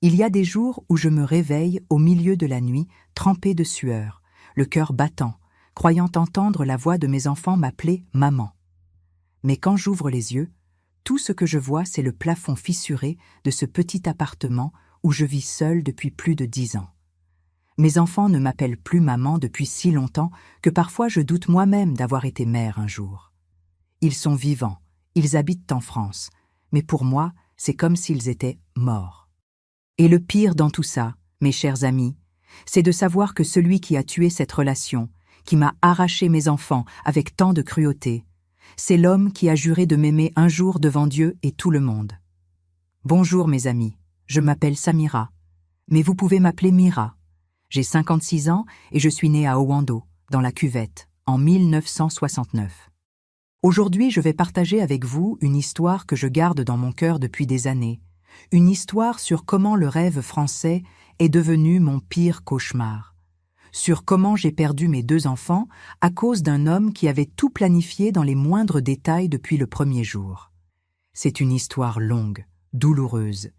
Il y a des jours où je me réveille au milieu de la nuit, trempée de sueur, le cœur battant, croyant entendre la voix de mes enfants m'appeler « maman ». Mais quand j'ouvre les yeux, tout ce que je vois, c'est le plafond fissuré de ce petit appartement où je vis seule depuis plus de 10 ans. Mes enfants ne m'appellent plus maman depuis si longtemps que parfois je doute moi-même d'avoir été mère un jour. Ils sont vivants, ils habitent en France, mais pour moi, c'est comme s'ils étaient morts. Et le pire dans tout ça, mes chers amis, c'est de savoir que celui qui a tué cette relation, qui m'a arraché mes enfants avec tant de cruauté, c'est l'homme qui a juré de m'aimer un jour devant Dieu et tout le monde. Bonjour mes amis, je m'appelle Samira, mais vous pouvez m'appeler Mira. J'ai 56 ans et je suis née à Owando, dans la Cuvette, en 1969. Aujourd'hui, je vais partager avec vous une histoire que je garde dans mon cœur depuis des années, une histoire sur comment le rêve français est devenu mon pire cauchemar, sur comment j'ai perdu mes 2 enfants à cause d'un homme qui avait tout planifié dans les moindres détails depuis le premier jour. C'est une histoire longue, douloureuse,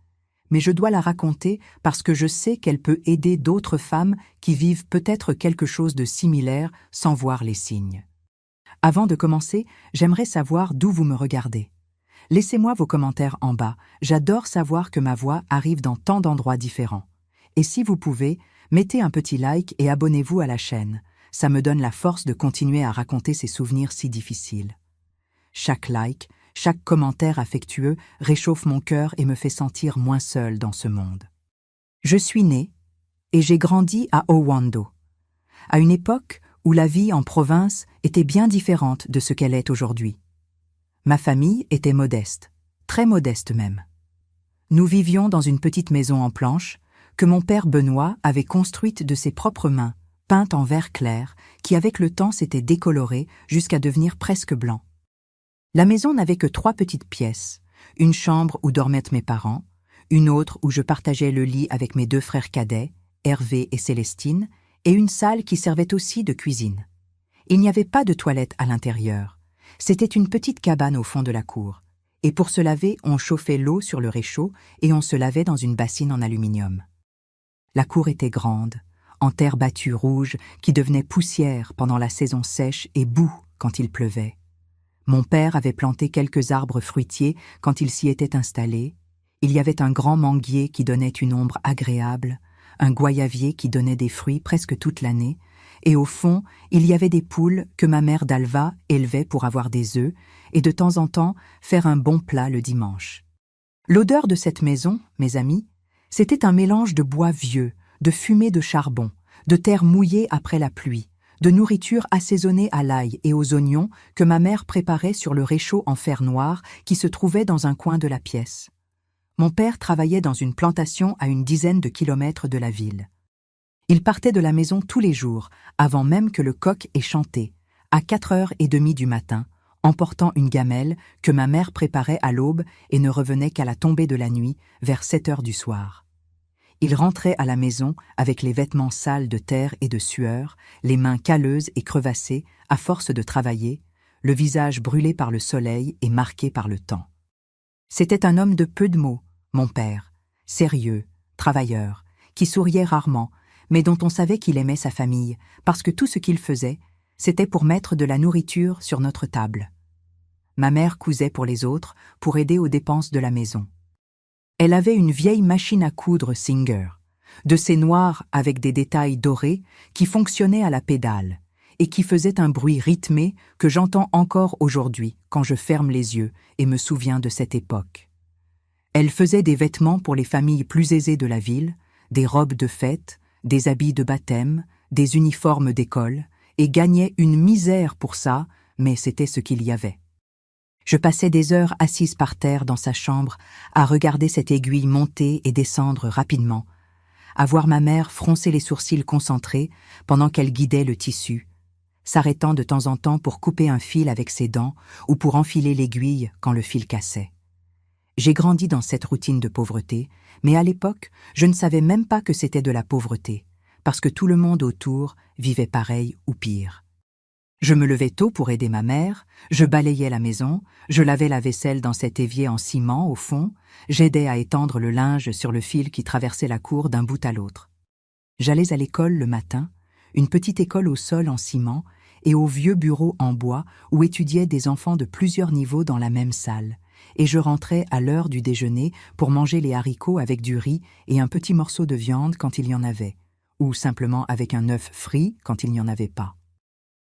mais je dois la raconter parce que je sais qu'elle peut aider d'autres femmes qui vivent peut-être quelque chose de similaire sans voir les signes. Avant de commencer, j'aimerais savoir d'où vous me regardez. Laissez-moi vos commentaires en bas, j'adore savoir que ma voix arrive dans tant d'endroits différents. Et si vous pouvez, mettez un petit like et abonnez-vous à la chaîne. Ça me donne la force de continuer à raconter ces souvenirs si difficiles. Chaque like, chaque commentaire affectueux réchauffe mon cœur et me fait sentir moins seule dans ce monde. Je suis née et j'ai grandi à Owando, à une époque où la vie en province était bien différente de ce qu'elle est aujourd'hui. Ma famille était modeste, très modeste même. Nous vivions dans une petite maison en planches que mon père Benoît avait construite de ses propres mains, peinte en vert clair, qui avec le temps s'était décolorée jusqu'à devenir presque blanc. La maison n'avait que 3 petites pièces, une chambre où dormaient mes parents, une autre où je partageais le lit avec mes 2 frères cadets, Hervé et Célestine, et une salle qui servait aussi de cuisine. Il n'y avait pas de toilette à l'intérieur. C'était une petite cabane au fond de la cour. Et pour se laver, on chauffait l'eau sur le réchaud et on se lavait dans une bassine en aluminium. La cour était grande, en terre battue rouge qui devenait poussière pendant la saison sèche et boue quand il pleuvait. Mon père avait planté quelques arbres fruitiers quand il s'y était installé. Il y avait un grand manguier qui donnait une ombre agréable, un goyavier qui donnait des fruits presque toute l'année, et au fond, il y avait des poules que ma mère d'Alva élevait pour avoir des œufs et de temps en temps faire un bon plat le dimanche. L'odeur de cette maison, mes amis, c'était un mélange de bois vieux, de fumée de charbon, de terre mouillée après la pluie, de nourriture assaisonnée à l'ail et aux oignons que ma mère préparait sur le réchaud en fer noir qui se trouvait dans un coin de la pièce. Mon père travaillait dans une plantation à une dizaine de kilomètres de la ville. Il partait de la maison tous les jours, avant même que le coq ait chanté, à 4h30 du matin, emportant une gamelle que ma mère préparait à l'aube et ne revenait qu'à la tombée de la nuit, vers 7h du soir. Il rentrait à la maison avec les vêtements sales de terre et de sueur, les mains calleuses et crevassées à force de travailler, le visage brûlé par le soleil et marqué par le temps. C'était un homme de peu de mots, mon père, sérieux, travailleur, qui souriait rarement, mais dont on savait qu'il aimait sa famille, parce que tout ce qu'il faisait, c'était pour mettre de la nourriture sur notre table. Ma mère cousait pour les autres, pour aider aux dépenses de la maison. Elle avait une vieille machine à coudre Singer, de ces noires avec des détails dorés qui fonctionnaient à la pédale et qui faisait un bruit rythmé que j'entends encore aujourd'hui quand je ferme les yeux et me souviens de cette époque. Elle faisait des vêtements pour les familles plus aisées de la ville, des robes de fête, des habits de baptême, des uniformes d'école, et gagnait une misère pour ça, mais c'était ce qu'il y avait. Je passais des heures assise par terre dans sa chambre, à regarder cette aiguille monter et descendre rapidement, à voir ma mère froncer les sourcils concentrés pendant qu'elle guidait le tissu, s'arrêtant de temps en temps pour couper un fil avec ses dents ou pour enfiler l'aiguille quand le fil cassait. J'ai grandi dans cette routine de pauvreté, mais à l'époque, je ne savais même pas que c'était de la pauvreté, parce que tout le monde autour vivait pareil ou pire. Je me levais tôt pour aider ma mère, je balayais la maison, je lavais la vaisselle dans cet évier en ciment au fond, j'aidais à étendre le linge sur le fil qui traversait la cour d'un bout à l'autre. J'allais à l'école le matin, une petite école au sol en ciment et aux vieux bureaux en bois où étudiaient des enfants de plusieurs niveaux dans la même salle, et je rentrais à l'heure du déjeuner pour manger les haricots avec du riz et un petit morceau de viande quand il y en avait, ou simplement avec un œuf frit quand il n'y en avait pas.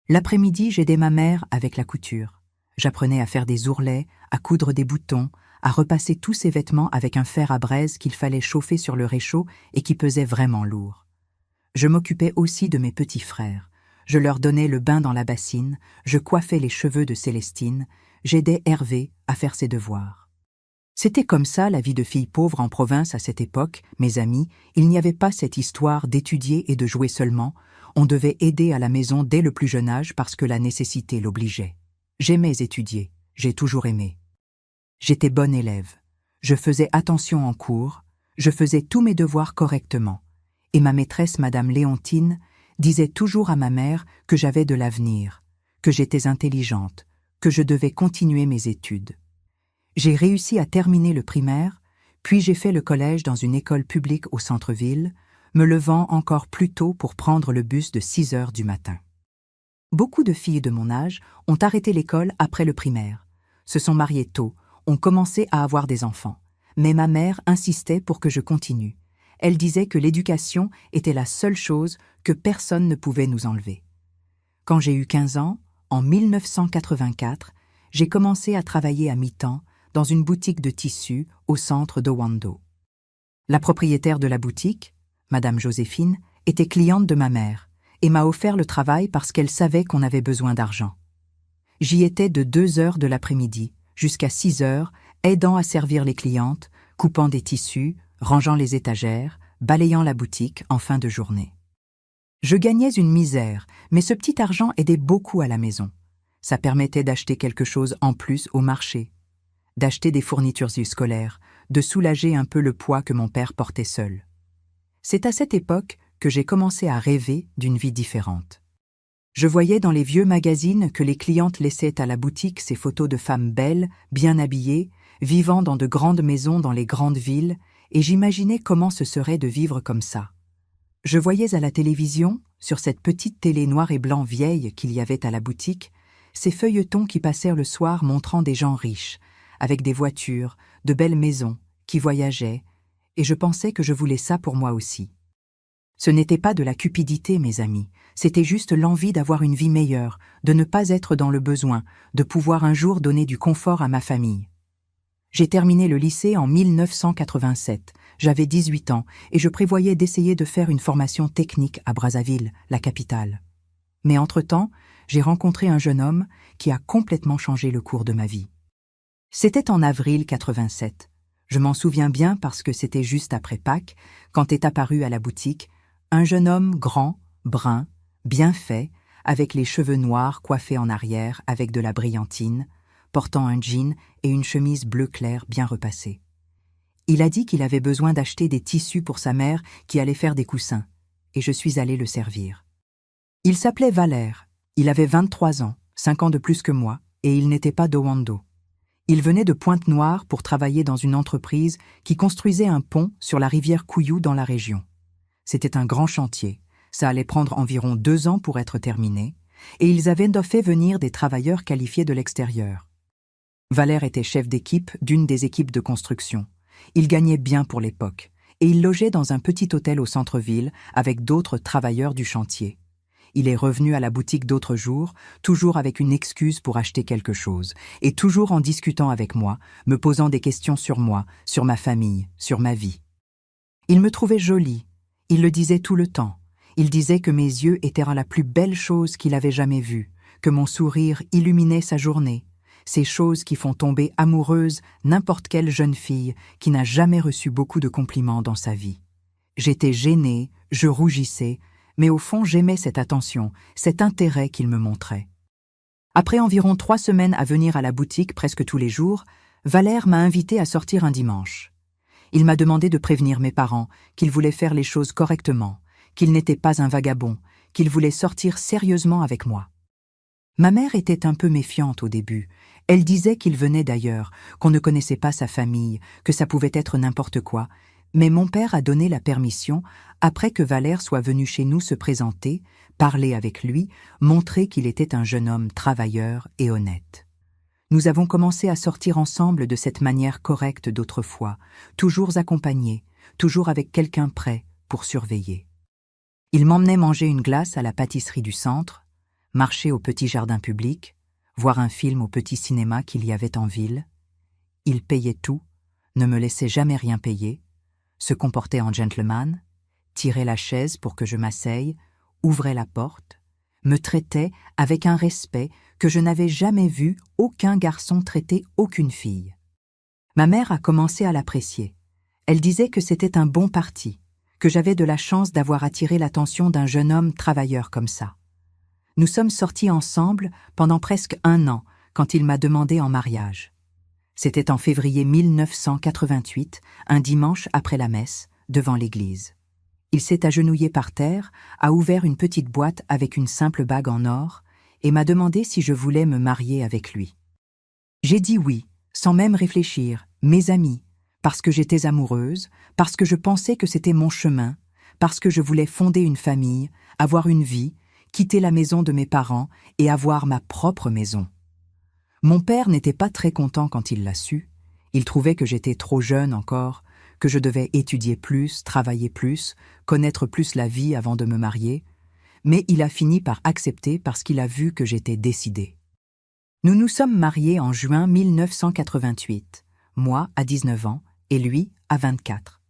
L'après-midi, j'aidais ma mère avec la couture. J'apprenais à faire des ourlets, à coudre des boutons, à repasser tous ses vêtements avec un fer à braise qu'il fallait chauffer sur le réchaud et qui pesait vraiment lourd. Je m'occupais aussi de mes petits frères. Je leur donnais le bain dans la bassine, je coiffais les cheveux de Célestine, j'aidais Hervé à faire ses devoirs. C'était comme ça la vie de fille pauvre en province à cette époque, mes amis, il n'y avait pas cette histoire d'étudier et de jouer seulement, on devait aider à la maison dès le plus jeune âge parce que la nécessité l'obligeait. J'aimais étudier, j'ai toujours aimé. J'étais bonne élève, je faisais attention en cours, je faisais tous mes devoirs correctement, et ma maîtresse, Madame Léontine, disait toujours à ma mère que j'avais de l'avenir, que j'étais intelligente, que je devais continuer mes études. J'ai réussi à terminer le primaire, puis j'ai fait le collège dans une école publique au centre-ville, me levant encore plus tôt pour prendre le bus de 6 heures du matin. Beaucoup de filles de mon âge ont arrêté l'école après le primaire, se sont mariées tôt, ont commencé à avoir des enfants, mais ma mère insistait pour que je continue. Elle disait que l'éducation était la seule chose que personne ne pouvait nous enlever. Quand j'ai eu 15 ans, en 1984, j'ai commencé à travailler à mi-temps dans une boutique de tissus au centre d'Owando. La propriétaire de la boutique, Madame Joséphine, était cliente de ma mère et m'a offert le travail parce qu'elle savait qu'on avait besoin d'argent. J'y étais de 2 heures de l'après-midi jusqu'à 6 heures, aidant à servir les clientes, coupant des tissus, rangeant les étagères, balayant la boutique en fin de journée. Je gagnais une misère, mais ce petit argent aidait beaucoup à la maison. Ça permettait d'acheter quelque chose en plus au marché, d'acheter des fournitures scolaires, de soulager un peu le poids que mon père portait seul. C'est à cette époque que j'ai commencé à rêver d'une vie différente. Je voyais dans les vieux magazines que les clientes laissaient à la boutique ces photos de femmes belles, bien habillées, vivant dans de grandes maisons dans les grandes villes, et j'imaginais comment ce serait de vivre comme ça. Je voyais à la télévision, sur cette petite télé noir et blanc vieille qu'il y avait à la boutique, ces feuilletons qui passèrent le soir montrant des gens riches, avec des voitures, de belles maisons, qui voyageaient, et je pensais que je voulais ça pour moi aussi. Ce n'était pas de la cupidité, mes amis, c'était juste l'envie d'avoir une vie meilleure, de ne pas être dans le besoin, de pouvoir un jour donner du confort à ma famille. J'ai terminé le lycée en 1987, j'avais 18 ans, et je prévoyais d'essayer de faire une formation technique à Brazzaville, la capitale. Mais entre-temps, j'ai rencontré un jeune homme qui a complètement changé le cours de ma vie. C'était en avril 87. Je m'en souviens bien parce que c'était juste après Pâques, quand est apparu à la boutique un jeune homme grand, brun, bien fait, avec les cheveux noirs coiffés en arrière avec de la brillantine, portant un jean et une chemise bleu clair bien repassée. Il a dit qu'il avait besoin d'acheter des tissus pour sa mère qui allait faire des coussins, et je suis allé le servir. Il s'appelait Valère, il avait 23 ans, 5 ans de plus que moi, et il n'était pas d'Owando. Il venait de Pointe-Noire pour travailler dans une entreprise qui construisait un pont sur la rivière Couillou dans la région. C'était un grand chantier, ça allait prendre environ 2 ans pour être terminé, et ils avaient fait venir des travailleurs qualifiés de l'extérieur. Valère était chef d'équipe d'une des équipes de construction. Il gagnait bien pour l'époque, et il logeait dans un petit hôtel au centre-ville avec d'autres travailleurs du chantier. Il est revenu à la boutique d'autres jours, toujours avec une excuse pour acheter quelque chose, et toujours en discutant avec moi, me posant des questions sur moi, sur ma famille, sur ma vie. Il me trouvait jolie, il le disait tout le temps. Il disait que mes yeux étaient la plus belle chose qu'il avait jamais vue, que mon sourire illuminait sa journée, ces choses qui font tomber amoureuse n'importe quelle jeune fille qui n'a jamais reçu beaucoup de compliments dans sa vie. J'étais gênée, je rougissais, mais au fond j'aimais cette attention, cet intérêt qu'il me montrait. Après environ 3 semaines à venir à la boutique presque tous les jours, Valère m'a invité à sortir un dimanche. Il m'a demandé de prévenir mes parents qu'il voulait faire les choses correctement, qu'il n'était pas un vagabond, qu'il voulait sortir sérieusement avec moi. Ma mère était un peu méfiante au début. Elle disait qu'il venait d'ailleurs, qu'on ne connaissait pas sa famille, que ça pouvait être n'importe quoi. Mais mon père a donné la permission après que Valère soit venu chez nous se présenter, parler avec lui, montrer qu'il était un jeune homme travailleur et honnête. Nous avons commencé à sortir ensemble de cette manière correcte d'autrefois, toujours accompagnés, toujours avec quelqu'un prêt pour surveiller. Il m'emmenait manger une glace à la pâtisserie du centre, marcher au petit jardin public, voir un film au petit cinéma qu'il y avait en ville. Il payait tout, ne me laissait jamais rien payer, se comportait en gentleman, tirait la chaise pour que je m'asseye, ouvrait la porte, me traitait avec un respect que je n'avais jamais vu aucun garçon traiter aucune fille. Ma mère a commencé à l'apprécier. Elle disait que c'était un bon parti, que j'avais de la chance d'avoir attiré l'attention d'un jeune homme travailleur comme ça. Nous sommes sortis ensemble pendant presque 1 an quand il m'a demandé en mariage. C'était en février 1988, un dimanche après la messe, devant l'église. Il s'est agenouillé par terre, a ouvert une petite boîte avec une simple bague en or et m'a demandé si je voulais me marier avec lui. J'ai dit oui, sans même réfléchir, mes amis, parce que j'étais amoureuse, parce que je pensais que c'était mon chemin, parce que je voulais fonder une famille, avoir une vie, quitter la maison de mes parents et avoir ma propre maison. Mon père n'était pas très content quand il l'a su. Il trouvait que j'étais trop jeune encore, que je devais étudier plus, travailler plus, connaître plus la vie avant de me marier, mais il a fini par accepter parce qu'il a vu que j'étais décidée. Nous nous sommes mariés en juin 1988, moi à 19 ans et lui à 24.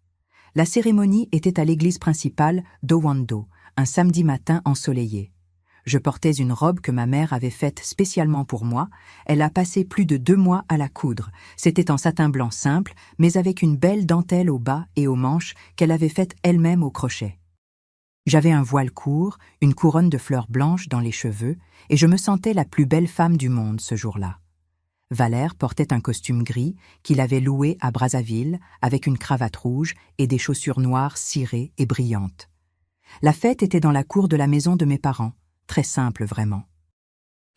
La cérémonie était à l'église principale d'Owando, un samedi matin ensoleillé. Je portais une robe que ma mère avait faite spécialement pour moi. Elle a passé plus de 2 mois à la coudre. C'était en satin blanc simple, mais avec une belle dentelle au bas et aux manches qu'elle avait faite elle-même au crochet. J'avais un voile court, une couronne de fleurs blanches dans les cheveux, et je me sentais la plus belle femme du monde ce jour-là. Valère portait un costume gris qu'il avait loué à Brazzaville avec une cravate rouge et des chaussures noires cirées et brillantes. La fête était dans la cour de la maison de mes parents. Très simple vraiment.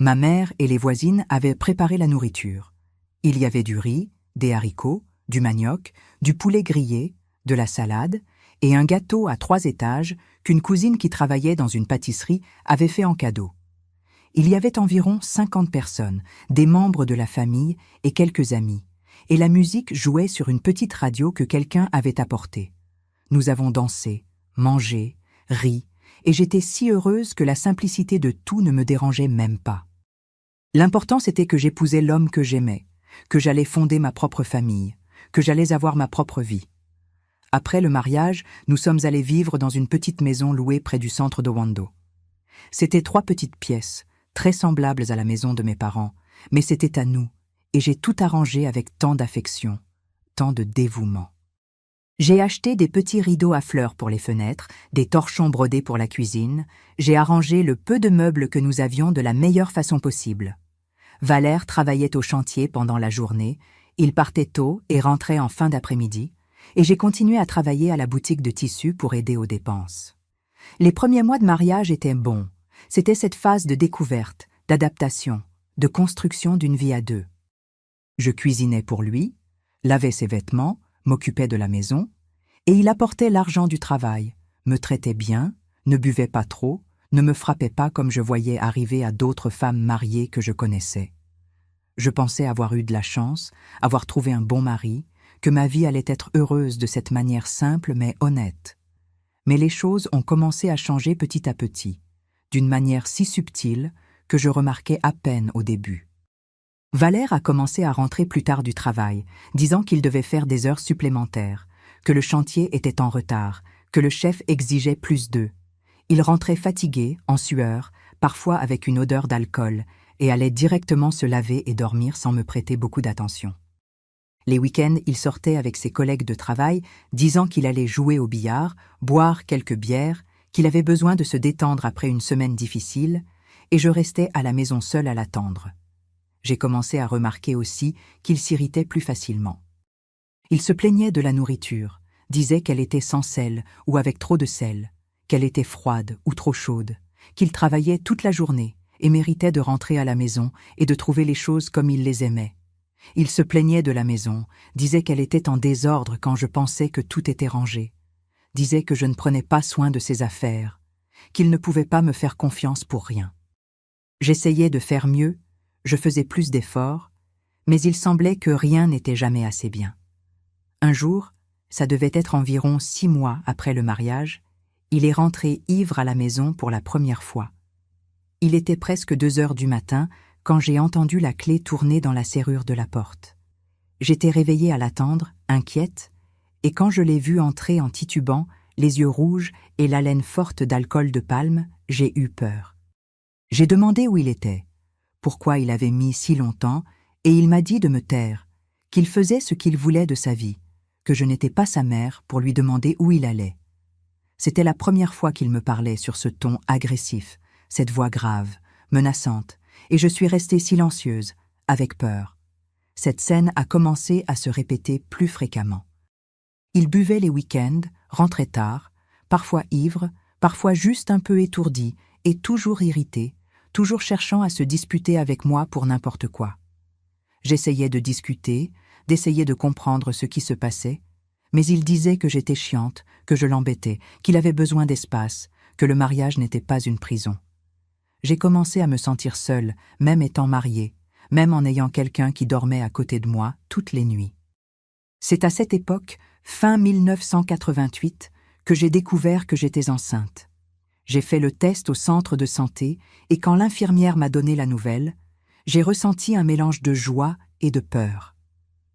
Ma mère et les voisines avaient préparé la nourriture. Il y avait du riz, des haricots, du manioc, du poulet grillé, de la salade et un gâteau à 3 étages qu'une cousine qui travaillait dans une pâtisserie avait fait en cadeau. Il y avait environ 50 personnes, des membres de la famille et quelques amis, et la musique jouait sur une petite radio que quelqu'un avait apportée. Nous avons dansé, mangé, ri, et j'étais si heureuse que la simplicité de tout ne me dérangeait même pas. L'important c'était que j'épousais l'homme que j'aimais, que j'allais fonder ma propre famille, que j'allais avoir ma propre vie. Après le mariage, nous sommes allés vivre dans une petite maison louée près du centre d'Owando. C'était 3 petites pièces, très semblables à la maison de mes parents, mais c'était à nous, et j'ai tout arrangé avec tant d'affection, tant de dévouement. J'ai acheté des petits rideaux à fleurs pour les fenêtres, des torchons brodés pour la cuisine, j'ai arrangé le peu de meubles que nous avions de la meilleure façon possible. Valère travaillait au chantier pendant la journée, il partait tôt et rentrait en fin d'après-midi, et j'ai continué à travailler à la boutique de tissus pour aider aux dépenses. Les premiers mois de mariage étaient bons, c'était cette phase de découverte, d'adaptation, de construction d'une vie à 2. Je cuisinais pour lui, lavais ses vêtements, m'occupait de la maison, et il apportait l'argent du travail, me traitait bien, ne buvait pas trop, ne me frappait pas comme je voyais arriver à d'autres femmes mariées que je connaissais. Je pensais avoir eu de la chance, avoir trouvé un bon mari, que ma vie allait être heureuse de cette manière simple mais honnête. Mais les choses ont commencé à changer petit à petit, d'une manière si subtile que je remarquais à peine au début. Valère a commencé à rentrer plus tard du travail, disant qu'il devait faire des heures supplémentaires, que le chantier était en retard, que le chef exigeait plus d'eux. Il rentrait fatigué, en sueur, parfois avec une odeur d'alcool, et allait directement se laver et dormir sans me prêter beaucoup d'attention. Les week-ends, il sortait avec ses collègues de travail, disant qu'il allait jouer au billard, boire quelques bières, qu'il avait besoin de se détendre après une semaine difficile, et je restais à la maison seule à l'attendre. J'ai commencé à remarquer aussi qu'il s'irritait plus facilement. Il se plaignait de la nourriture, disait qu'elle était sans sel ou avec trop de sel, qu'elle était froide ou trop chaude, qu'il travaillait toute la journée et méritait de rentrer à la maison et de trouver les choses comme il les aimait. Il se plaignait de la maison, disait qu'elle était en désordre quand je pensais que tout était rangé, disait que je ne prenais pas soin de ses affaires, qu'il ne pouvait pas me faire confiance pour rien. J'essayais de faire mieux, je faisais plus d'efforts, mais il semblait que rien n'était jamais assez bien. Un jour, ça devait être environ 6 mois après le mariage, il est rentré ivre à la maison pour la première fois. Il était presque 2 heures du matin quand j'ai entendu la clé tourner dans la serrure de la porte. J'étais réveillée à l'attendre, inquiète, et quand je l'ai vu entrer en titubant, les yeux rouges et l'haleine forte d'alcool de palme, j'ai eu peur. J'ai demandé où il était, pourquoi il avait mis si longtemps, et il m'a dit de me taire, qu'il faisait ce qu'il voulait de sa vie, que je n'étais pas sa mère pour lui demander où il allait. C'était la première fois qu'il me parlait sur ce ton agressif, cette voix grave, menaçante, et je suis restée silencieuse, avec peur. Cette scène a commencé à se répéter plus fréquemment. Il buvait les week-ends, rentrait tard, parfois ivre, parfois juste un peu étourdi, et toujours irrité, toujours cherchant à se disputer avec moi pour n'importe quoi. J'essayais de discuter, d'essayer de comprendre ce qui se passait, mais il disait que j'étais chiante, que je l'embêtais, qu'il avait besoin d'espace, que le mariage n'était pas une prison. J'ai commencé à me sentir seule, même étant mariée, même en ayant quelqu'un qui dormait à côté de moi toutes les nuits. C'est à cette époque, fin 1988, que j'ai découvert que j'étais enceinte. J'ai fait le test au centre de santé et quand l'infirmière m'a donné la nouvelle, j'ai ressenti un mélange de joie et de peur.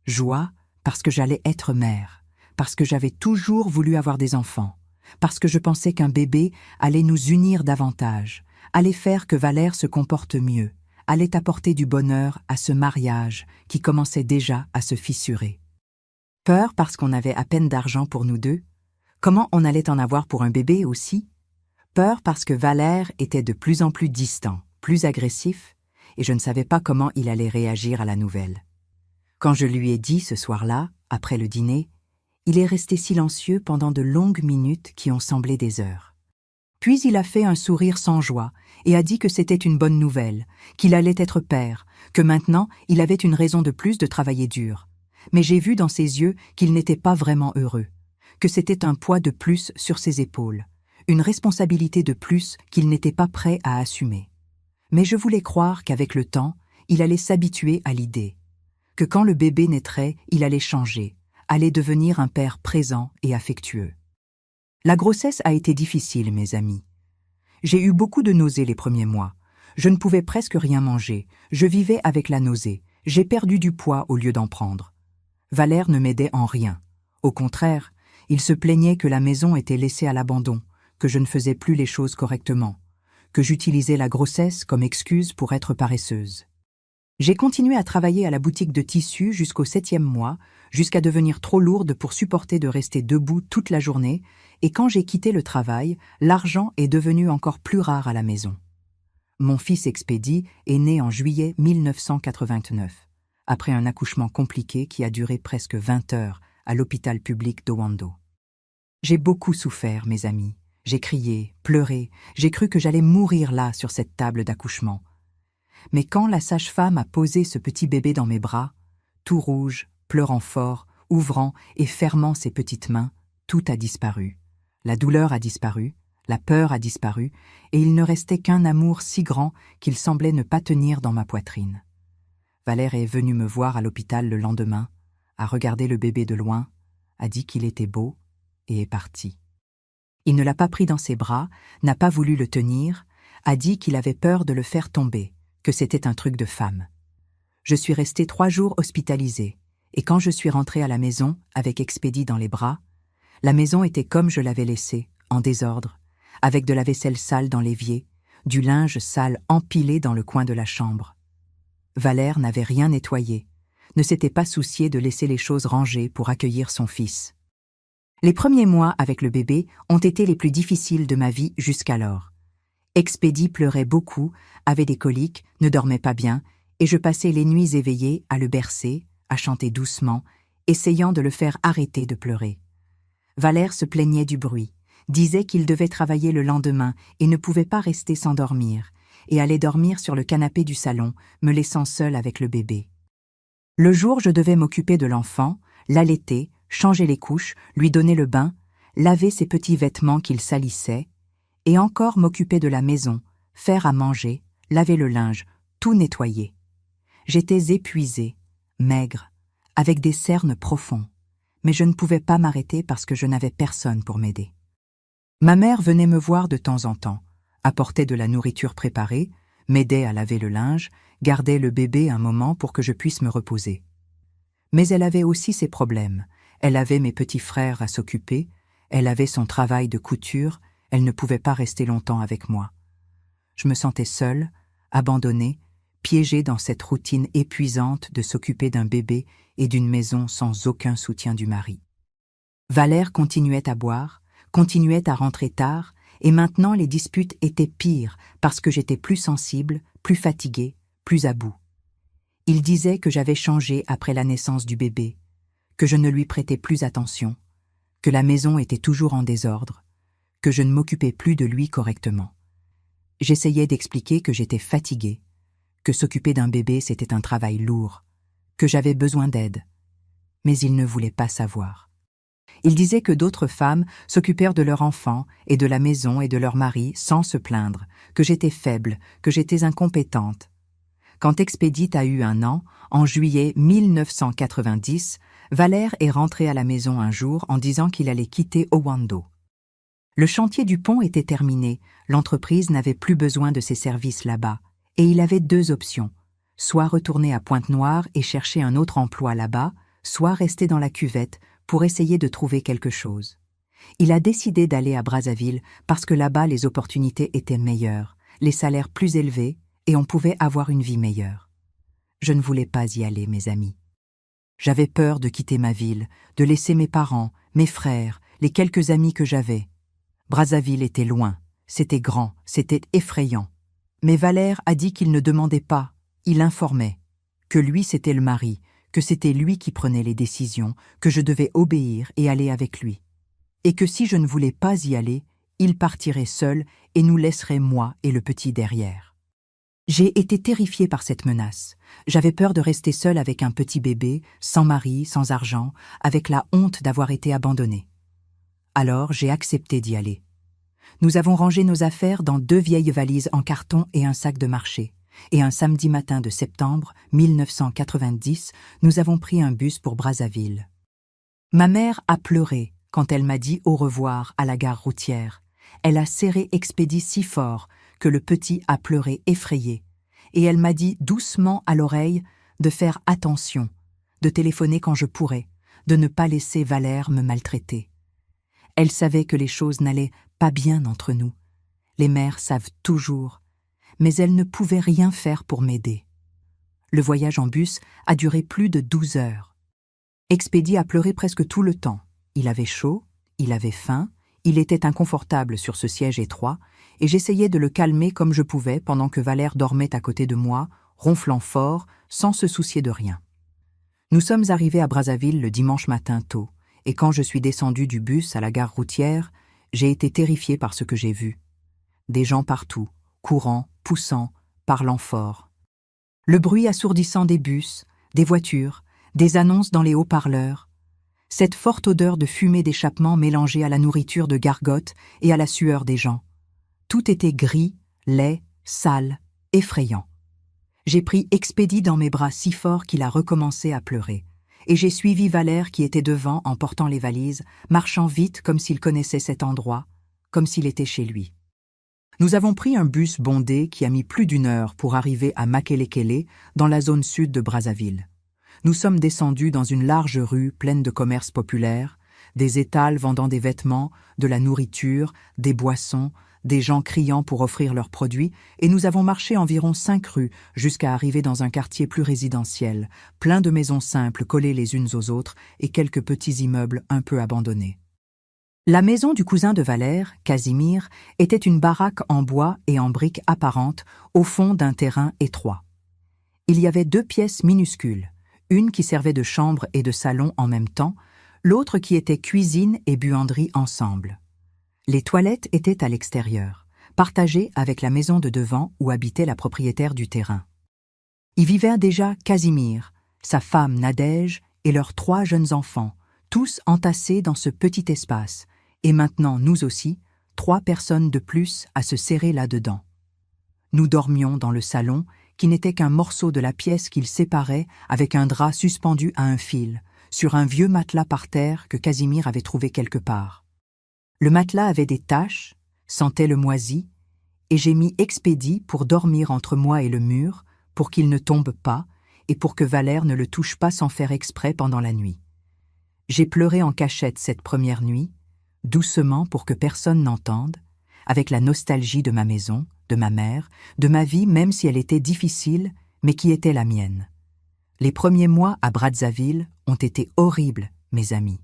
Joie parce que j'allais être mère, parce que j'avais toujours voulu avoir des enfants, parce que je pensais qu'un bébé allait nous unir davantage, allait faire que Valère se comporte mieux, allait apporter du bonheur à ce mariage qui commençait déjà à se fissurer. Peur parce qu'on avait à peine d'argent pour nous deux, comment on allait en avoir pour un bébé aussi? Peur parce que Valère était de plus en plus distant, plus agressif, et je ne savais pas comment il allait réagir à la nouvelle. Quand je lui ai dit ce soir-là, après le dîner, il est resté silencieux pendant de longues minutes qui ont semblé des heures. Puis il a fait un sourire sans joie et a dit que c'était une bonne nouvelle, qu'il allait être père, que maintenant il avait une raison de plus de travailler dur. Mais j'ai vu dans ses yeux qu'il n'était pas vraiment heureux, que c'était un poids de plus sur ses épaules, une responsabilité de plus qu'il n'était pas prêt à assumer. Mais je voulais croire qu'avec le temps, il allait s'habituer à l'idée, que quand le bébé naîtrait, il allait changer, allait devenir un père présent et affectueux. La grossesse a été difficile, mes amis. J'ai eu beaucoup de nausées les premiers mois. Je ne pouvais presque rien manger. Je vivais avec la nausée. J'ai perdu du poids au lieu d'en prendre. Valère ne m'aidait en rien. Au contraire, il se plaignait que la maison était laissée à l'abandon, que je ne faisais plus les choses correctement, que j'utilisais la grossesse comme excuse pour être paresseuse. J'ai continué à travailler à la boutique de tissus jusqu'au 7e mois, jusqu'à devenir trop lourde pour supporter de rester debout toute la journée, et quand j'ai quitté le travail, l'argent est devenu encore plus rare à la maison. Mon fils Expédie est né en juillet 1989, après un accouchement compliqué qui a duré presque 20 heures à l'hôpital public d'Owando. J'ai beaucoup souffert, mes amis. J'ai crié, pleuré, j'ai cru que j'allais mourir là sur cette table d'accouchement. Mais quand la sage-femme a posé ce petit bébé dans mes bras, tout rouge, pleurant fort, ouvrant et fermant ses petites mains, tout a disparu. La douleur a disparu, la peur a disparu, et il ne restait qu'un amour si grand qu'il semblait ne pas tenir dans ma poitrine. Valère est venu me voir à l'hôpital le lendemain, a regardé le bébé de loin, a dit qu'il était beau et est parti. Il ne l'a pas pris dans ses bras, n'a pas voulu le tenir, a dit qu'il avait peur de le faire tomber, que c'était un truc de femme. Je suis restée 3 jours hospitalisée, et quand je suis rentrée à la maison, avec Expédie dans les bras, la maison était comme je l'avais laissée, en désordre, avec de la vaisselle sale dans l'évier, du linge sale empilé dans le coin de la chambre. Valère n'avait rien nettoyé, ne s'était pas soucié de laisser les choses rangées pour accueillir son fils. Les premiers mois avec le bébé ont été les plus difficiles de ma vie jusqu'alors. Expédie pleurait beaucoup, avait des coliques, ne dormait pas bien, et je passais les nuits éveillée à le bercer, à chanter doucement, essayant de le faire arrêter de pleurer. Valère se plaignait du bruit, disait qu'il devait travailler le lendemain et ne pouvait pas rester sans dormir, et allait dormir sur le canapé du salon, me laissant seule avec le bébé. Le jour, je devais m'occuper de l'enfant, l'allaiter, changer les couches, lui donner le bain, laver ses petits vêtements qu'il salissait, et encore m'occuper de la maison, faire à manger, laver le linge, tout nettoyer. J'étais épuisée, maigre, avec des cernes profonds, mais je ne pouvais pas m'arrêter parce que je n'avais personne pour m'aider. Ma mère venait me voir de temps en temps, apportait de la nourriture préparée, m'aidait à laver le linge, gardait le bébé un moment pour que je puisse me reposer. Mais elle avait aussi ses problèmes. Elle avait mes petits frères à s'occuper, elle avait son travail de couture, elle ne pouvait pas rester longtemps avec moi. Je me sentais seule, abandonnée, piégée dans cette routine épuisante de s'occuper d'un bébé et d'une maison sans aucun soutien du mari. Valère continuait à boire, continuait à rentrer tard, et maintenant les disputes étaient pires parce que j'étais plus sensible, plus fatiguée, plus à bout. Il disait que j'avais changé après la naissance du bébé, que je ne lui prêtais plus attention, que la maison était toujours en désordre, que je ne m'occupais plus de lui correctement. J'essayais d'expliquer que j'étais fatiguée, que s'occuper d'un bébé c'était un travail lourd, que j'avais besoin d'aide. Mais il ne voulait pas savoir. Il disait que d'autres femmes s'occupèrent de leur enfant et de la maison et de leur mari sans se plaindre, que j'étais faible, que j'étais incompétente. Quand Expédite a eu 1 an, en juillet 1990, Valère est rentré à la maison un jour en disant qu'il allait quitter Owando. Le chantier du pont était terminé, l'entreprise n'avait plus besoin de ses services là-bas, et il avait 2 options, soit retourner à Pointe-Noire et chercher un autre emploi là-bas, soit rester dans la cuvette pour essayer de trouver quelque chose. Il a décidé d'aller à Brazzaville parce que là-bas les opportunités étaient meilleures, les salaires plus élevés et on pouvait avoir une vie meilleure. Je ne voulais pas y aller, mes amis. J'avais peur de quitter ma ville, de laisser mes parents, mes frères, les quelques amis que j'avais. Brazzaville était loin, c'était grand, c'était effrayant. Mais Valère a dit qu'il ne demandait pas, il informait, que lui c'était le mari, que c'était lui qui prenait les décisions, que je devais obéir et aller avec lui. Et que si je ne voulais pas y aller, il partirait seul et nous laisserait moi et le petit derrière. J'ai été terrifiée par cette menace. J'avais peur de rester seule avec un petit bébé, sans mari, sans argent, avec la honte d'avoir été abandonnée. Alors j'ai accepté d'y aller. Nous avons rangé nos affaires dans 2 vieilles valises en carton et un sac de marché. Et un samedi matin de septembre 1990, nous avons pris un bus pour Brazzaville. Ma mère a pleuré quand elle m'a dit au revoir à la gare routière. Elle a serré Expédit si fort que le petit a pleuré effrayé. Et elle m'a dit doucement à l'oreille de faire attention, de téléphoner quand je pourrais, de ne pas laisser Valère me maltraiter. Elle savait que les choses n'allaient pas bien entre nous. Les mères savent toujours, mais elle ne pouvait rien faire pour m'aider. Le voyage en bus a duré plus de 12 heures. Expédit a pleuré presque tout le temps. Il avait chaud, il avait faim, il était inconfortable sur ce siège étroit, et j'essayais de le calmer comme je pouvais pendant que Valère dormait à côté de moi, ronflant fort, sans se soucier de rien. Nous sommes arrivés à Brazzaville le dimanche matin tôt, et quand je suis descendue du bus à la gare routière, j'ai été terrifiée par ce que j'ai vu. Des gens partout, courant, poussant, parlant fort. Le bruit assourdissant des bus, des voitures, des annonces dans les haut-parleurs. Cette forte odeur de fumée d'échappement mélangée à la nourriture de gargotes et à la sueur des gens. Tout était gris, laid, sale, effrayant. J'ai pris Expédit dans mes bras si fort qu'il a recommencé à pleurer. Et j'ai suivi Valère qui était devant en portant les valises, marchant vite comme s'il connaissait cet endroit, comme s'il était chez lui. Nous avons pris un bus bondé qui a mis plus d'1 heure pour arriver à Makelekele, dans la zone sud de Brazzaville. Nous sommes descendus dans une large rue pleine de commerces populaires, des étals vendant des vêtements, de la nourriture, des boissons, des gens criant pour offrir leurs produits, et nous avons marché environ 5 rues jusqu'à arriver dans un quartier plus résidentiel, plein de maisons simples collées les unes aux autres et quelques petits immeubles un peu abandonnés. La maison du cousin de Valère, Casimir, était une baraque en bois et en briques apparentes au fond d'un terrain étroit. Il y avait 2 pièces minuscules, une qui servait de chambre et de salon en même temps, l'autre qui était cuisine et buanderie ensemble. Les toilettes étaient à l'extérieur, partagée avec la maison de devant où habitait la propriétaire du terrain. Y vivaient déjà Casimir, sa femme Nadège et leurs 3 jeunes enfants, tous entassés dans ce petit espace, et maintenant nous aussi, 3 personnes de plus à se serrer là-dedans. Nous dormions dans le salon, qui n'était qu'un morceau de la pièce qu'ils séparaient avec un drap suspendu à un fil, sur un vieux matelas par terre que Casimir avait trouvé quelque part. Le matelas avait des taches, sentait le moisi, et j'ai mis Expédie pour dormir entre moi et le mur, pour qu'il ne tombe pas, et pour que Valère ne le touche pas sans faire exprès pendant la nuit. J'ai pleuré en cachette cette première nuit, doucement pour que personne n'entende, avec la nostalgie de ma maison, de ma mère, de ma vie même si elle était difficile, mais qui était la mienne. Les premiers mois à Brazzaville ont été horribles, mes amis.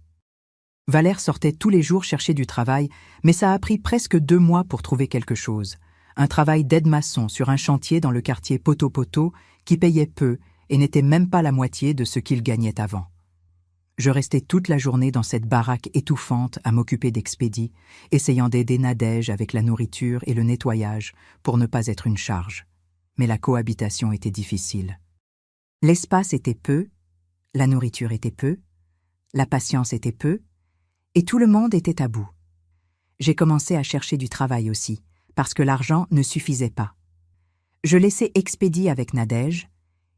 Valère sortait tous les jours chercher du travail, mais ça a pris presque 2 mois pour trouver quelque chose. Un travail d'aide-maçon sur un chantier dans le quartier Poto-Poto qui payait peu et n'était même pas la moitié de ce qu'il gagnait avant. Je restais toute la journée dans cette baraque étouffante à m'occuper d'Expédie, essayant d'aider Nadège avec la nourriture et le nettoyage pour ne pas être une charge. Mais la cohabitation était difficile. L'espace était peu, la nourriture était peu, la patience était peu, et tout le monde était à bout. J'ai commencé à chercher du travail aussi, parce que l'argent ne suffisait pas. Je laissais Expédie avec Nadège,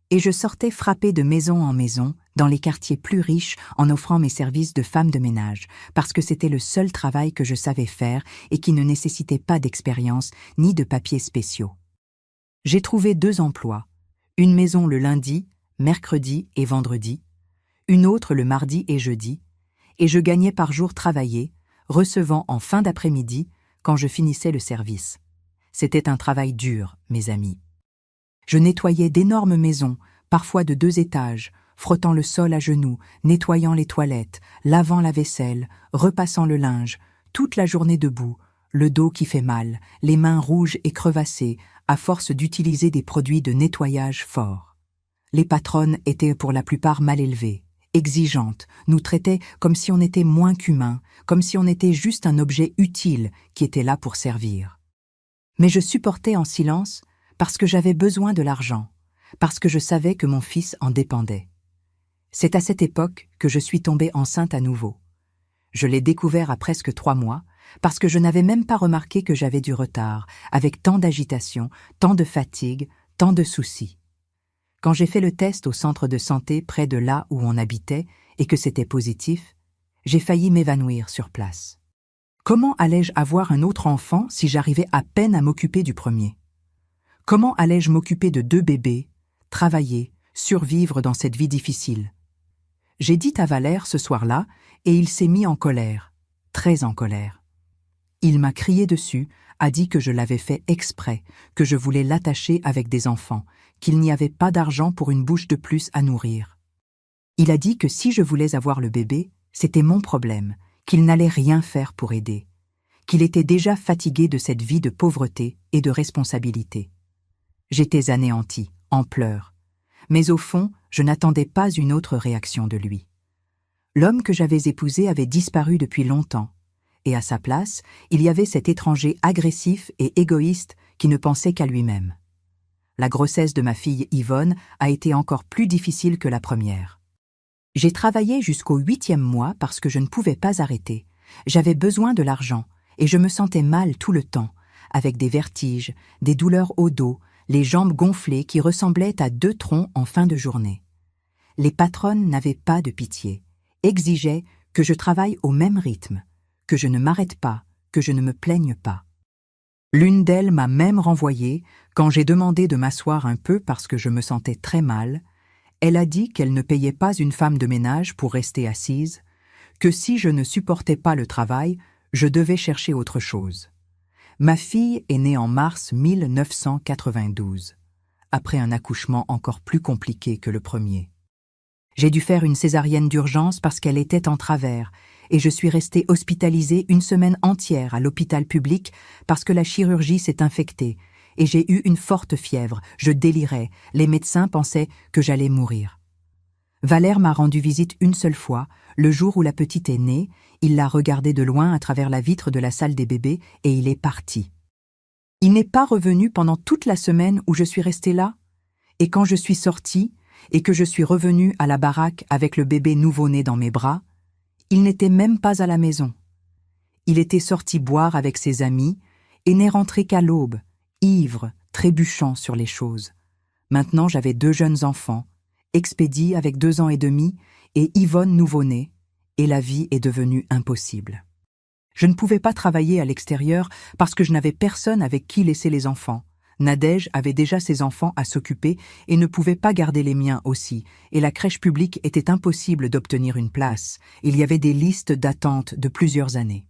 et je sortais frapper de maison en maison dans les quartiers plus riches en offrant mes services de femme de ménage, parce que c'était le seul travail que je savais faire et qui ne nécessitait pas d'expérience ni de papiers spéciaux. J'ai trouvé 2 emplois, une maison le lundi, mercredi et vendredi, une autre le mardi et jeudi, et je gagnais par jour travaillé, recevant en fin d'après-midi quand je finissais le service. C'était un travail dur, mes amis. Je nettoyais d'énormes maisons, parfois de 2 étages, frottant le sol à genoux, nettoyant les toilettes, lavant la vaisselle, repassant le linge, toute la journée debout, le dos qui fait mal, les mains rouges et crevassées, à force d'utiliser des produits de nettoyage forts. Les patronnes étaient pour la plupart mal élevées, exigeantes, nous traitaient comme si on était moins qu'humains, comme si on était juste un objet utile qui était là pour servir. Mais je supportais en silence parce que j'avais besoin de l'argent, parce que je savais que mon fils en dépendait. C'est à cette époque que je suis tombée enceinte à nouveau. Je l'ai découvert à presque 3 mois, parce que je n'avais même pas remarqué que j'avais du retard, avec tant d'agitation, tant de fatigue, tant de soucis. Quand j'ai fait le test au centre de santé près de là où on habitait et que c'était positif, j'ai failli m'évanouir sur place. Comment allais-je avoir un autre enfant si j'arrivais à peine à m'occuper du premier? Comment allais-je m'occuper de 2 bébés, travailler, survivre dans cette vie difficile? J'ai dit à Valère ce soir-là, et il s'est mis en colère, très en colère. Il m'a crié dessus, a dit que je l'avais fait exprès, que je voulais l'attacher avec des enfants, qu'il n'y avait pas d'argent pour une bouche de plus à nourrir. Il a dit que si je voulais avoir le bébé, c'était mon problème, qu'il n'allait rien faire pour aider, qu'il était déjà fatigué de cette vie de pauvreté et de responsabilité. J'étais anéantie, en pleurs. Mais au fond, je n'attendais pas une autre réaction de lui. L'homme que j'avais épousé avait disparu depuis longtemps, et à sa place, il y avait cet étranger agressif et égoïste qui ne pensait qu'à lui-même. La grossesse de ma fille Yvonne a été encore plus difficile que la première. J'ai travaillé jusqu'au 8e mois parce que je ne pouvais pas arrêter. J'avais besoin de l'argent, et je me sentais mal tout le temps, avec des vertiges, des douleurs au dos, les jambes gonflées qui ressemblaient à 2 troncs en fin de journée. Les patronnes n'avaient pas de pitié, exigeaient que je travaille au même rythme, que je ne m'arrête pas, que je ne me plaigne pas. L'une d'elles m'a même renvoyée quand j'ai demandé de m'asseoir un peu parce que je me sentais très mal. Elle a dit qu'elle ne payait pas une femme de ménage pour rester assise, que si je ne supportais pas le travail, je devais chercher autre chose. Ma fille est née en mars 1992, après un accouchement encore plus compliqué que le premier. J'ai dû faire une césarienne d'urgence parce qu'elle était en travers, et je suis restée hospitalisée 1 semaine entière à l'hôpital public parce que la chirurgie s'est infectée, et j'ai eu une forte fièvre, je délirais, les médecins pensaient que j'allais mourir. Valère m'a rendu visite une seule fois, le jour où la petite est née, il l'a regardée de loin à travers la vitre de la salle des bébés et il est parti. Il n'est pas revenu pendant toute la semaine où je suis restée là? Et quand je suis sortie et que je suis revenue à la baraque avec le bébé nouveau-né dans mes bras, il n'était même pas à la maison. Il était sorti boire avec ses amis et n'est rentré qu'à l'aube, ivre, trébuchant sur les choses. Maintenant j'avais 2 jeunes enfants, Expédie avec 2 ans et demi et Yvonne nouveau-née, et la vie est devenue impossible. Je ne pouvais pas travailler à l'extérieur parce que je n'avais personne avec qui laisser les enfants. Nadège avait déjà ses enfants à s'occuper et ne pouvait pas garder les miens aussi, et la crèche publique était impossible d'obtenir une place. Il y avait des listes d'attente de plusieurs années.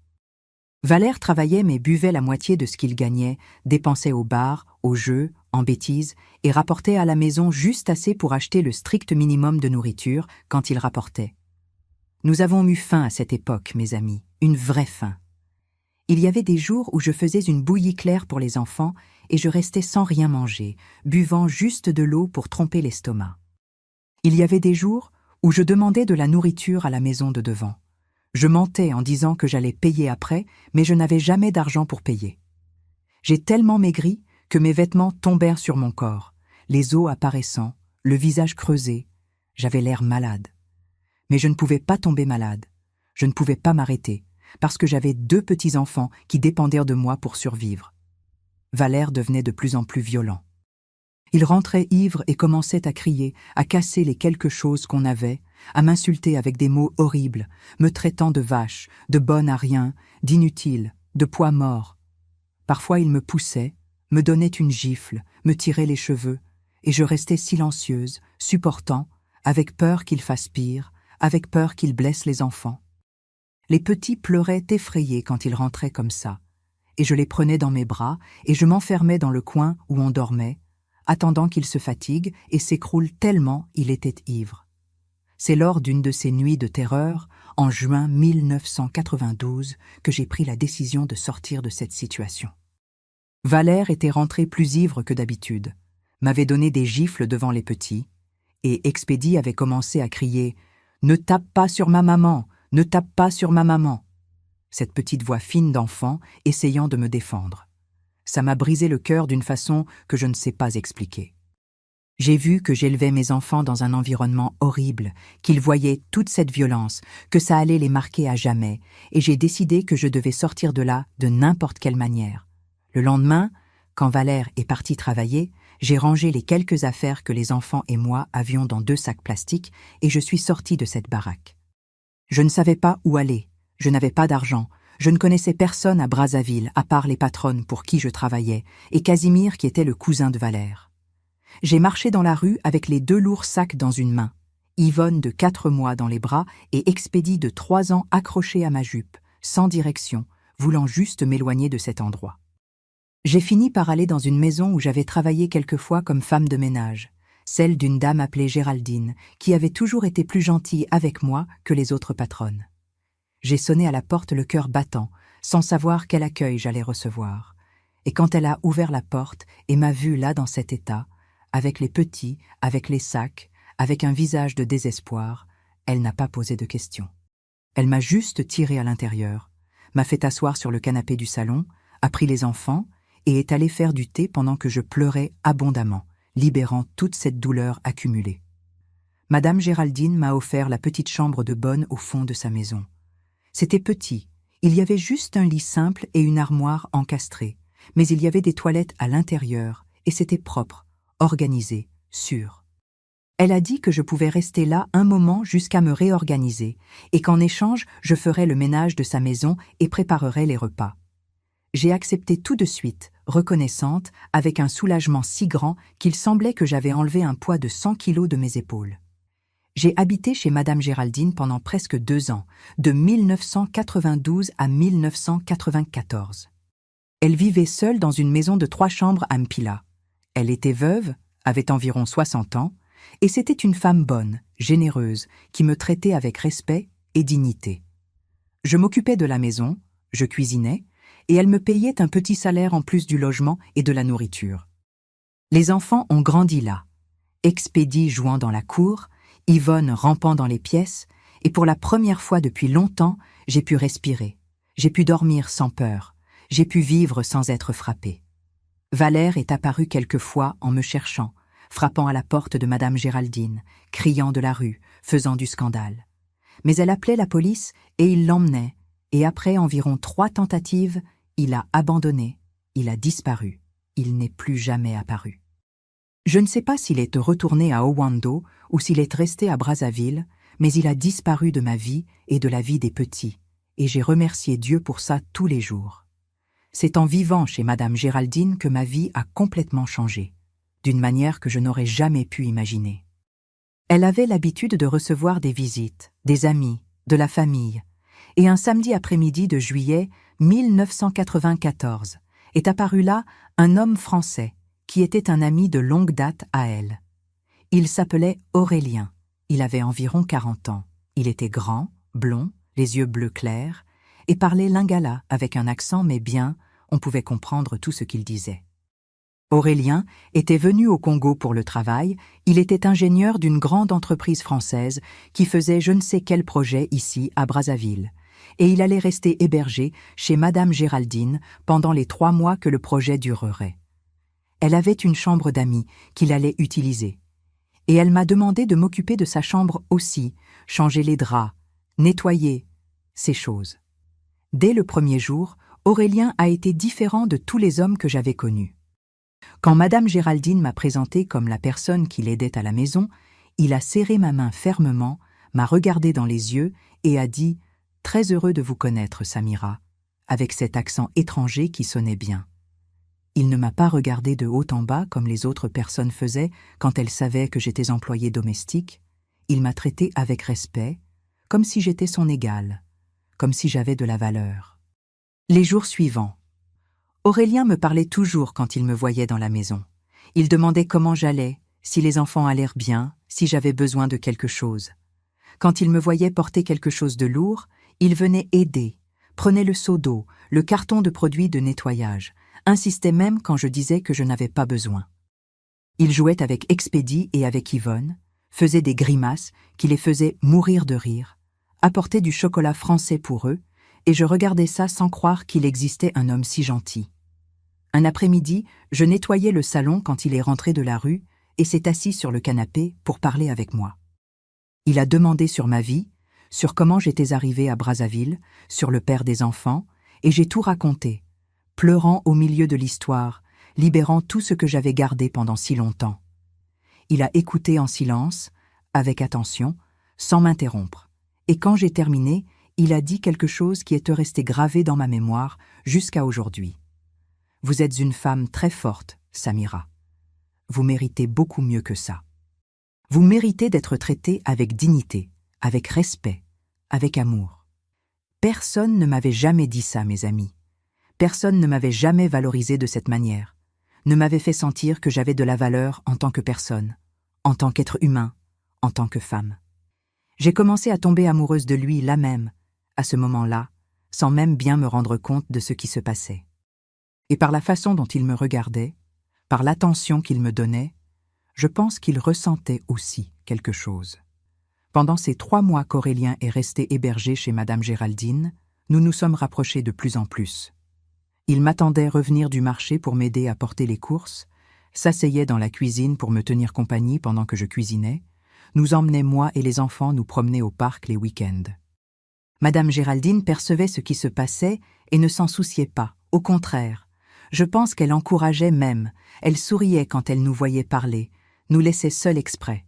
Valère travaillait mais buvait la moitié de ce qu'il gagnait, dépensait au bar, aux jeux, en bêtises, et rapportait à la maison juste assez pour acheter le strict minimum de nourriture quand il rapportait. Nous avons eu faim à cette époque, mes amis, une vraie faim. Il y avait des jours où je faisais une bouillie claire pour les enfants et je restais sans rien manger, buvant juste de l'eau pour tromper l'estomac. Il y avait des jours où je demandais de la nourriture à la maison de devant. Je mentais en disant que j'allais payer après, mais je n'avais jamais d'argent pour payer. J'ai tellement maigri que mes vêtements tombèrent sur mon corps, les os apparaissant, le visage creusé. J'avais l'air malade. Mais je ne pouvais pas tomber malade. Je ne pouvais pas m'arrêter, parce que j'avais 2 petits-enfants qui dépendaient de moi pour survivre. Valère devenait de plus en plus violent. Il rentrait ivre et commençait à crier, à casser les quelque chose qu'on avait, à m'insulter avec des mots horribles, me traitant de vache, de bonne à rien, d'inutile, de poids mort. Parfois il me poussait, me donnait une gifle, me tirait les cheveux, et je restais silencieuse, supportant, avec peur qu'il fasse pire, avec peur qu'il blesse les enfants. Les petits pleuraient effrayés quand ils rentraient comme ça, et je les prenais dans mes bras et je m'enfermais dans le coin où on dormait, attendant qu'il se fatigue et s'écroule tellement il était ivre. C'est lors d'une de ces nuits de terreur, en juin 1992, que j'ai pris la décision de sortir de cette situation. Valère était rentré plus ivre que d'habitude, m'avait donné des gifles devant les petits, et Expédie avait commencé à crier « Ne tape pas sur ma maman, ne tape pas sur ma maman !» Cette petite voix fine d'enfant essayant de me défendre. Ça m'a brisé le cœur d'une façon que je ne sais pas expliquer. J'ai vu que j'élevais mes enfants dans un environnement horrible, qu'ils voyaient toute cette violence, que ça allait les marquer à jamais, et j'ai décidé que je devais sortir de là de n'importe quelle manière. Le lendemain, quand Valère est parti travailler, j'ai rangé les quelques affaires que les enfants et moi avions dans 2 sacs plastiques et je suis sortie de cette baraque. Je ne savais pas où aller, je n'avais pas d'argent, je ne connaissais personne à Brazzaville à part les patronnes pour qui je travaillais et Casimir qui était le cousin de Valère. J'ai marché dans la rue avec les 2 lourds sacs dans une main, Yvonne de 4 mois dans les bras et Expédie de 3 ans accrochée à ma jupe, sans direction, voulant juste m'éloigner de cet endroit. J'ai fini par aller dans une maison où j'avais travaillé quelquefois comme femme de ménage, celle d'une dame appelée Géraldine, qui avait toujours été plus gentille avec moi que les autres patronnes. J'ai sonné à la porte le cœur battant, sans savoir quel accueil j'allais recevoir. Et quand elle a ouvert la porte et m'a vue là dans cet état, avec les petits, avec les sacs, avec un visage de désespoir, elle n'a pas posé de questions. Elle m'a juste tiré à l'intérieur, m'a fait asseoir sur le canapé du salon, a pris les enfants et est allée faire du thé pendant que je pleurais abondamment, libérant toute cette douleur accumulée. Madame Géraldine m'a offert la petite chambre de bonne au fond de sa maison. C'était petit, il y avait juste un lit simple et une armoire encastrée, mais il y avait des toilettes à l'intérieur et c'était propre, organisé, sûr. Elle a dit que je pouvais rester là un moment jusqu'à me réorganiser et qu'en échange, je ferais le ménage de sa maison et préparerais les repas. J'ai accepté tout de suite, reconnaissante, avec un soulagement si grand qu'il semblait que j'avais enlevé un poids de 100 kilos de mes épaules. J'ai habité chez Madame Géraldine pendant presque 2 ans, de 1992 à 1994. Elle vivait seule dans une maison de 3 chambres à Mpila. Elle était veuve, avait environ 60 ans, et c'était une femme bonne, généreuse, qui me traitait avec respect et dignité. Je m'occupais de la maison, je cuisinais, et elle me payait un petit salaire en plus du logement et de la nourriture. Les enfants ont grandi là, Expédie jouant dans la cour, Yvonne rampant dans les pièces, et pour la première fois depuis longtemps, j'ai pu respirer, j'ai pu dormir sans peur, j'ai pu vivre sans être frappée. Valère est apparu quelquefois en me cherchant, frappant à la porte de Madame Géraldine, criant de la rue, faisant du scandale. Mais elle appelait la police et il l'emmenait, et après environ 3 tentatives, il a abandonné, il a disparu, il n'est plus jamais apparu. Je ne sais pas s'il est retourné à Owando ou s'il est resté à Brazzaville, mais il a disparu de ma vie et de la vie des petits, et j'ai remercié Dieu pour ça tous les jours. C'est en vivant chez Madame Géraldine que ma vie a complètement changé, d'une manière que je n'aurais jamais pu imaginer. Elle avait l'habitude de recevoir des visites, des amis, de la famille, et un samedi après-midi de juillet 1994 est apparu là un homme français qui était un ami de longue date à elle. Il s'appelait Aurélien, il avait environ 40 ans, il était grand, blond, les yeux bleus clairs, et parlait lingala avec un accent mais bien, on pouvait comprendre tout ce qu'il disait. Aurélien était venu au Congo pour le travail, il était ingénieur d'une grande entreprise française qui faisait je ne sais quel projet ici à Brazzaville, et il allait rester hébergé chez Madame Géraldine pendant les 3 mois que le projet durerait. Elle avait une chambre d'amis qu'il allait utiliser, et elle m'a demandé de m'occuper de sa chambre aussi, changer les draps, nettoyer, ces choses. Dès le premier jour, Aurélien a été différent de tous les hommes que j'avais connus. Quand Madame Géraldine m'a présenté comme la personne qui l'aidait à la maison, il a serré ma main fermement, m'a regardé dans les yeux et a dit « Très heureux de vous connaître, Samira », avec cet accent étranger qui sonnait bien. Il ne m'a pas regardé de haut en bas comme les autres personnes faisaient quand elles savaient que j'étais employée domestique. Il m'a traité avec respect, comme si j'étais son égale, comme si j'avais de la valeur. Les jours suivants, Aurélien me parlait toujours quand il me voyait dans la maison. Il demandait comment j'allais, si les enfants allèrent bien, si j'avais besoin de quelque chose. Quand il me voyait porter quelque chose de lourd, il venait aider, prenait le seau d'eau, le carton de produits de nettoyage, insistait même quand je disais que je n'avais pas besoin. Il jouait avec Expédie et avec Yvonne, faisait des grimaces qui les faisaient mourir de rire, apportait du chocolat français pour eux, et je regardais ça sans croire qu'il existait un homme si gentil. Un après-midi, je nettoyais le salon quand il est rentré de la rue et s'est assis sur le canapé pour parler avec moi. Il a demandé sur ma vie, sur comment j'étais arrivée à Brazzaville, sur le père des enfants, et j'ai tout raconté, pleurant au milieu de l'histoire, libérant tout ce que j'avais gardé pendant si longtemps. Il a écouté en silence, avec attention, sans m'interrompre, et quand j'ai terminé, il a dit quelque chose qui est resté gravé dans ma mémoire jusqu'à aujourd'hui. « Vous êtes une femme très forte, Samira. Vous méritez beaucoup mieux que ça. Vous méritez d'être traitée avec dignité, avec respect, avec amour. » Personne ne m'avait jamais dit ça, mes amis. Personne ne m'avait jamais valorisé de cette manière, ne m'avait fait sentir que j'avais de la valeur en tant que personne, en tant qu'être humain, en tant que femme. J'ai commencé à tomber amoureuse de lui là même, à ce moment-là, sans même bien me rendre compte de ce qui se passait. Et par la façon dont il me regardait, par l'attention qu'il me donnait, je pense qu'il ressentait aussi quelque chose. Pendant ces 3 mois qu'Aurélien est resté hébergé chez Madame Géraldine, nous nous sommes rapprochés de plus en plus. Il m'attendait revenir du marché pour m'aider à porter les courses, s'asseyait dans la cuisine pour me tenir compagnie pendant que je cuisinais, nous emmenait moi et les enfants nous promener au parc les week-ends. Madame Géraldine percevait ce qui se passait et ne s'en souciait pas, au contraire. Je pense qu'elle encourageait même, elle souriait quand elle nous voyait parler, nous laissait seuls exprès.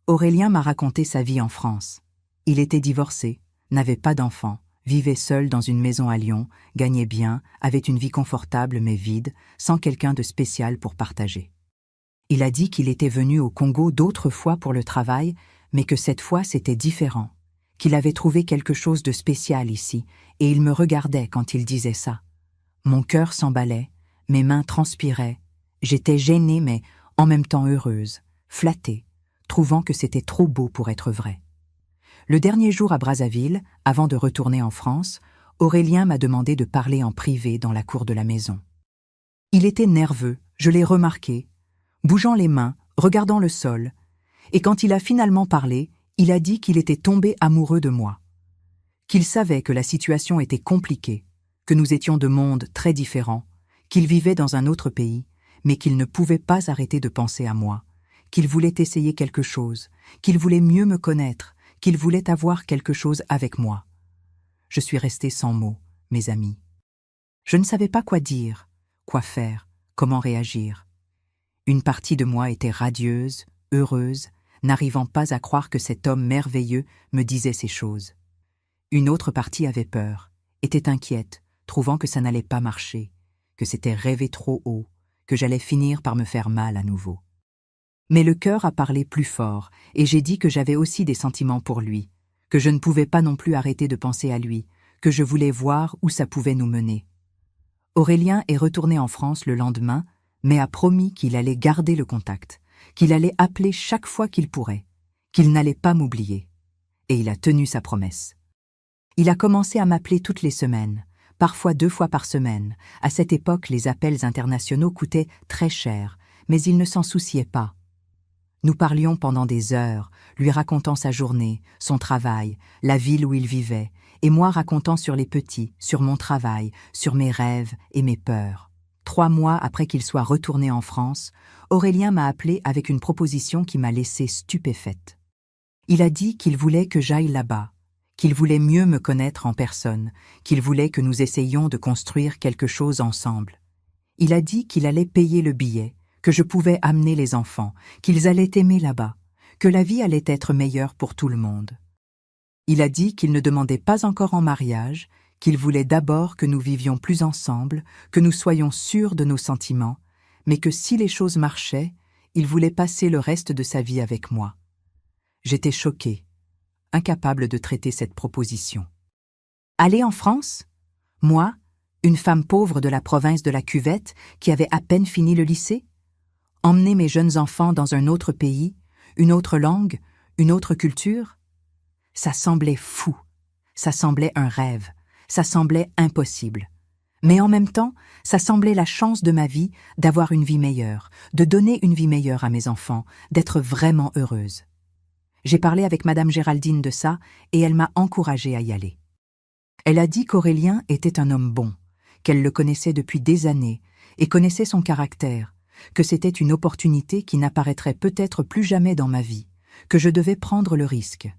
Aurélien m'a raconté sa vie en France. Il était divorcé, n'avait pas d'enfants, vivait seul dans une maison à Lyon, gagnait bien, avait une vie confortable mais vide, sans quelqu'un de spécial pour partager. Il a dit qu'il était venu au Congo d'autres fois pour le travail, mais que cette fois c'était différent, qu'il avait trouvé quelque chose de spécial ici, et il me regardait quand il disait ça. Mon cœur s'emballait, mes mains transpiraient, j'étais gênée mais en même temps heureuse, flattée, trouvant que c'était trop beau pour être vrai. Le dernier jour à Brazzaville, avant de retourner en France, Aurélien m'a demandé de parler en privé dans la cour de la maison. Il était nerveux, je l'ai remarqué, bougeant les mains, regardant le sol, et quand il a finalement parlé, il a dit qu'il était tombé amoureux de moi, qu'il savait que la situation était compliquée, que nous étions de mondes très différents, qu'il vivait dans un autre pays, mais qu'il ne pouvait pas arrêter de penser à moi, qu'il voulait essayer quelque chose, qu'il voulait mieux me connaître, qu'il voulait avoir quelque chose avec moi. Je suis restée sans mots, mes amis. Je ne savais pas quoi dire, quoi faire, comment réagir. Une partie de moi était radieuse, heureuse, n'arrivant pas à croire que cet homme merveilleux me disait ces choses. Une autre partie avait peur, était inquiète, trouvant que ça n'allait pas marcher, que c'était rêver trop haut, que j'allais finir par me faire mal à nouveau. Mais le cœur a parlé plus fort, et j'ai dit que j'avais aussi des sentiments pour lui, que je ne pouvais pas non plus arrêter de penser à lui, que je voulais voir où ça pouvait nous mener. Aurélien est retourné en France le lendemain, mais a promis qu'il allait garder le contact, qu'il allait appeler chaque fois qu'il pourrait, qu'il n'allait pas m'oublier. Et il a tenu sa promesse. Il a commencé à m'appeler toutes les semaines, parfois 2 fois par semaine. À cette époque, les appels internationaux coûtaient très cher, mais il ne s'en souciait pas. Nous parlions pendant des heures, lui racontant sa journée, son travail, la ville où il vivait, et moi racontant sur les petits, sur mon travail, sur mes rêves et mes peurs. 3 mois après qu'il soit retourné en France, Aurélien m'a appelé avec une proposition qui m'a laissée stupéfaite. Il a dit qu'il voulait que j'aille là-bas, qu'il voulait mieux me connaître en personne, qu'il voulait que nous essayions de construire quelque chose ensemble. Il a dit qu'il allait payer le billet, que je pouvais amener les enfants, qu'ils allaient aimer là-bas, que la vie allait être meilleure pour tout le monde. Il a dit qu'il ne demandait pas encore en mariage, qu'il voulait d'abord que nous vivions plus ensemble, que nous soyons sûrs de nos sentiments, mais que si les choses marchaient, il voulait passer le reste de sa vie avec moi. J'étais choquée, incapable de traiter cette proposition. Aller en France? Moi, une femme pauvre de la province de la Cuvette qui avait à peine fini le lycée? Emmener mes jeunes enfants dans un autre pays, une autre langue, une autre culture? Ça semblait fou, ça semblait un rêve, ça semblait impossible. Mais en même temps, ça semblait la chance de ma vie d'avoir une vie meilleure, de donner une vie meilleure à mes enfants, d'être vraiment heureuse. J'ai parlé avec Madame Géraldine de ça et elle m'a encouragée à y aller. Elle a dit qu'Aurélien était un homme bon, qu'elle le connaissait depuis des années et connaissait son caractère, que c'était une opportunité qui n'apparaîtrait peut-être plus jamais dans ma vie, que je devais prendre le risque.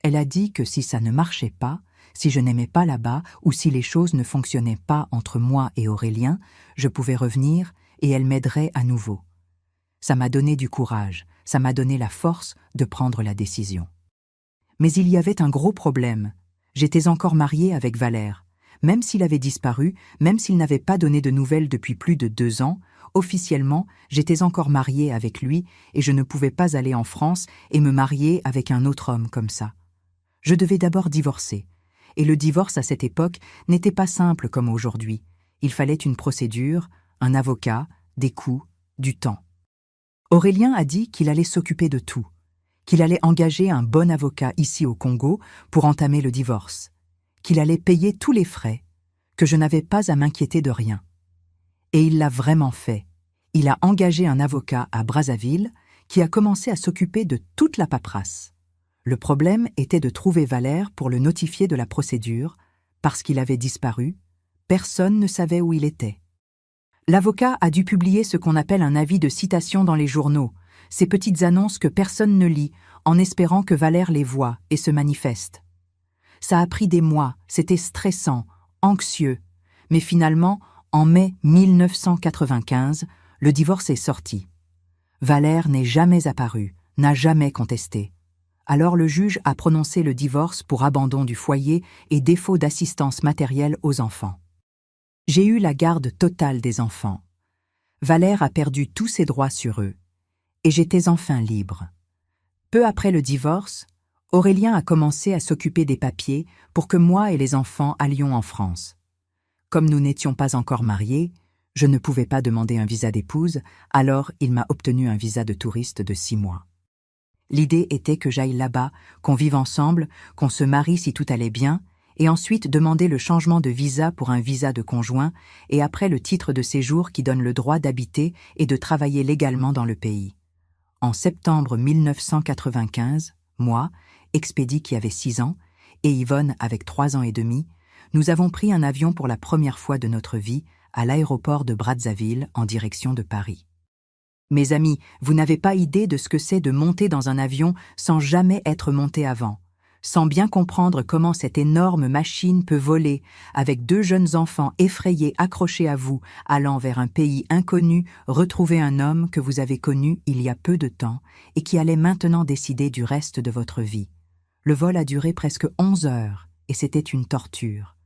Elle a dit que si ça ne marchait pas, si je n'aimais pas là-bas ou si les choses ne fonctionnaient pas entre moi et Aurélien, je pouvais revenir et elle m'aiderait à nouveau. Ça m'a donné du courage, ça m'a donné la force de prendre la décision. Mais il y avait un gros problème. J'étais encore mariée avec Valère. Même s'il avait disparu, même s'il n'avait pas donné de nouvelles depuis plus de 2 ans, officiellement, j'étais encore mariée avec lui et je ne pouvais pas aller en France et me marier avec un autre homme comme ça. Je devais d'abord divorcer. Et le divorce à cette époque n'était pas simple comme aujourd'hui. Il fallait une procédure, un avocat, des coûts, du temps. Aurélien a dit qu'il allait s'occuper de tout, qu'il allait engager un bon avocat ici au Congo pour entamer le divorce, qu'il allait payer tous les frais, que je n'avais pas à m'inquiéter de rien. Et il l'a vraiment fait. Il a engagé un avocat à Brazzaville qui a commencé à s'occuper de toute la paperasse. Le problème était de trouver Valère pour le notifier de la procédure, parce qu'il avait disparu, personne ne savait où il était. L'avocat a dû publier ce qu'on appelle un avis de citation dans les journaux, ces petites annonces que personne ne lit, en espérant que Valère les voie et se manifeste. Ça a pris des mois, c'était stressant, anxieux, mais finalement, en mai 1995, le divorce est sorti. Valère n'est jamais apparu, n'a jamais contesté. Alors le juge a prononcé le divorce pour abandon du foyer et défaut d'assistance matérielle aux enfants. J'ai eu la garde totale des enfants. Valère a perdu tous ses droits sur eux. Et j'étais enfin libre. Peu après le divorce, Aurélien a commencé à s'occuper des papiers pour que moi et les enfants allions en France. Comme nous n'étions pas encore mariés, je ne pouvais pas demander un visa d'épouse, alors il m'a obtenu un visa de touriste de 6 mois. L'idée était que j'aille là-bas, qu'on vive ensemble, qu'on se marie si tout allait bien, et ensuite demander le changement de visa pour un visa de conjoint, et après le titre de séjour qui donne le droit d'habiter et de travailler légalement dans le pays. En septembre 1995, moi, Expédie qui avait 6 ans, et Yvonne avec 3 ans et demi, nous avons pris un avion pour la première fois de notre vie à l'aéroport de Brazzaville en direction de Paris. Mes amis, vous n'avez pas idée de ce que c'est de monter dans un avion sans jamais être monté avant, sans bien comprendre comment cette énorme machine peut voler, avec 2 jeunes enfants effrayés accrochés à vous, allant vers un pays inconnu, retrouver un homme que vous avez connu il y a peu de temps et qui allait maintenant décider du reste de votre vie. Le vol a duré presque 11 heures et c'était une torture.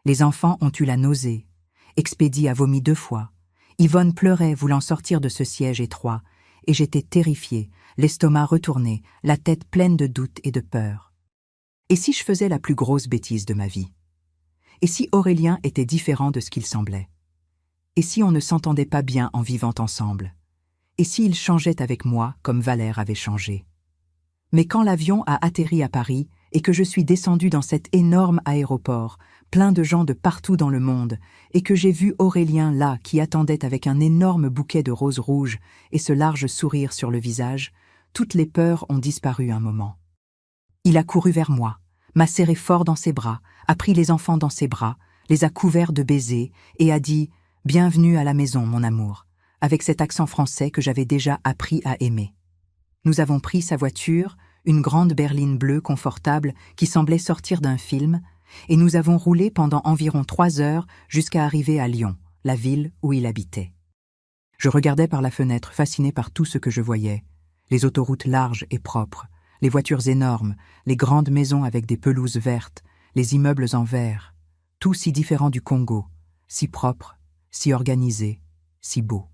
Les enfants ont eu la nausée. Expédie a vomi 2 fois. Yvonne pleurait voulant sortir de ce siège étroit et j'étais terrifiée, l'estomac retourné, la tête pleine de doutes et de peur. Et si je faisais la plus grosse bêtise de ma vie? Et si Aurélien était différent de ce qu'il semblait? Et si on ne s'entendait pas bien en vivant ensemble? Et s'il changeait avec moi comme Valère avait changé? Mais quand l'avion a atterri à Paris et que je suis descendue dans cet énorme aéroport, plein de gens de partout dans le monde, et que j'ai vu Aurélien là qui attendait avec un énorme bouquet de roses rouges et ce large sourire sur le visage, toutes les peurs ont disparu un moment. Il a couru vers moi, m'a serré fort dans ses bras, a pris les enfants dans ses bras, les a couverts de baisers et a dit « Bienvenue à la maison, mon amour », avec cet accent français que j'avais déjà appris à aimer. Nous avons pris sa voiture, une grande berline bleue confortable qui semblait sortir d'un film, et nous avons roulé pendant environ 3 heures jusqu'à arriver à Lyon, la ville où il habitait. Je regardais par la fenêtre, fasciné par tout ce que je voyais, les autoroutes larges et propres, les voitures énormes, les grandes maisons avec des pelouses vertes, les immeubles en verre, tout si différent du Congo, si propre, si organisé, si beau.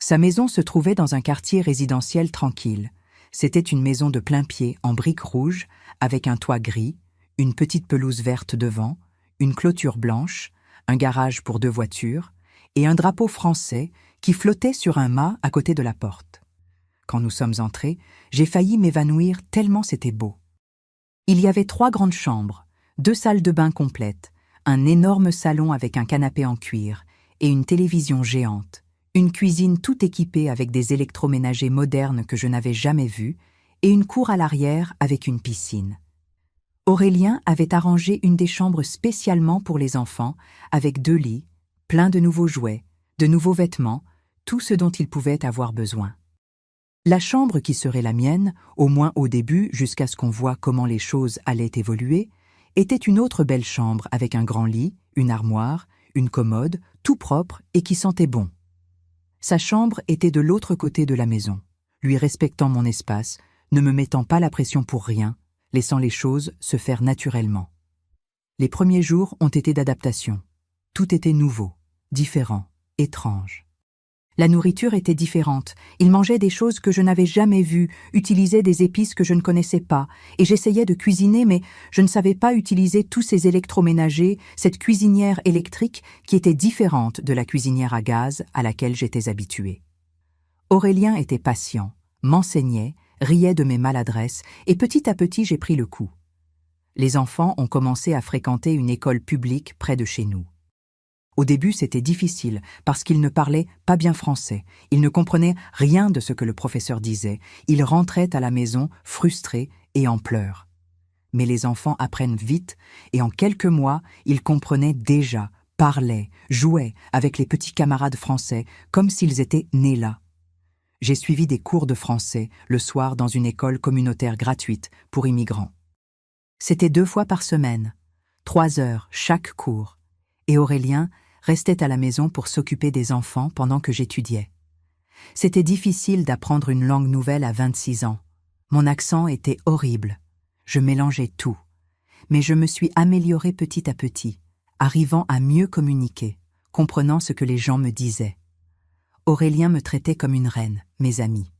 Sa maison se trouvait dans un quartier résidentiel tranquille. C'était une maison de plain-pied en briques rouges, avec un toit gris, une petite pelouse verte devant, une clôture blanche, un garage pour 2 voitures, et un drapeau français qui flottait sur un mât à côté de la porte. Quand nous sommes entrés, j'ai failli m'évanouir tellement c'était beau. Il y avait 3 grandes chambres, 2 salles de bain complètes, un énorme salon avec un canapé en cuir et une télévision géante, une cuisine tout équipée avec des électroménagers modernes que je n'avais jamais vus et une cour à l'arrière avec une piscine. Aurélien avait arrangé une des chambres spécialement pour les enfants avec 2 lits, plein de nouveaux jouets, de nouveaux vêtements, tout ce dont ils pouvaient avoir besoin. La chambre qui serait la mienne, au moins au début jusqu'à ce qu'on voie comment les choses allaient évoluer, était une autre belle chambre avec un grand lit, une armoire, une commode, tout propre et qui sentait bon. Sa chambre était de l'autre côté de la maison, lui respectant mon espace, ne me mettant pas la pression pour rien, laissant les choses se faire naturellement. Les premiers jours ont été d'adaptation. Tout était nouveau, différent, étrange. La nourriture était différente. Il mangeait des choses que je n'avais jamais vues, utilisait des épices que je ne connaissais pas, et j'essayais de cuisiner, mais je ne savais pas utiliser tous ces électroménagers, cette cuisinière électrique qui était différente de la cuisinière à gaz à laquelle j'étais habituée. Aurélien était patient, m'enseignait, riait de mes maladresses, et petit à petit j'ai pris le coup. Les enfants ont commencé à fréquenter une école publique près de chez nous. Au début, c'était difficile, parce qu'ils ne parlaient pas bien français. Ils ne comprenaient rien de ce que le professeur disait. Ils rentraient à la maison frustrés et en pleurs. Mais les enfants apprennent vite, et en quelques mois, ils comprenaient déjà, parlaient, jouaient avec les petits camarades français, comme s'ils étaient nés là. J'ai suivi des cours de français, le soir dans une école communautaire gratuite pour immigrants. C'était 2 fois par semaine, 3 heures chaque cours, et Aurélien restait à la maison pour s'occuper des enfants pendant que j'étudiais. C'était difficile d'apprendre une langue nouvelle à 26 ans. Mon accent était horrible. Je mélangeais tout. Mais je me suis améliorée petit à petit, arrivant à mieux communiquer, comprenant ce que les gens me disaient. Aurélien me traitait comme une reine, mes amis.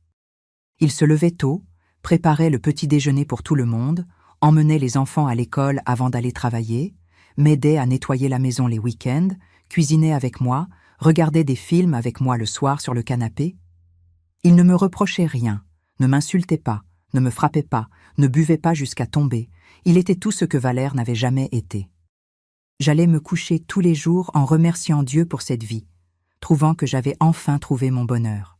Il se levait tôt, préparait le petit déjeuner pour tout le monde, emmenait les enfants à l'école avant d'aller travailler, m'aidait à nettoyer la maison les week-ends, cuisinait avec moi, regardait des films avec moi le soir sur le canapé. Il ne me reprochait rien, ne m'insultait pas, ne me frappait pas, ne buvait pas jusqu'à tomber. Il était tout ce que Valère n'avait jamais été. J'allais me coucher tous les jours en remerciant Dieu pour cette vie, trouvant que j'avais enfin trouvé mon bonheur.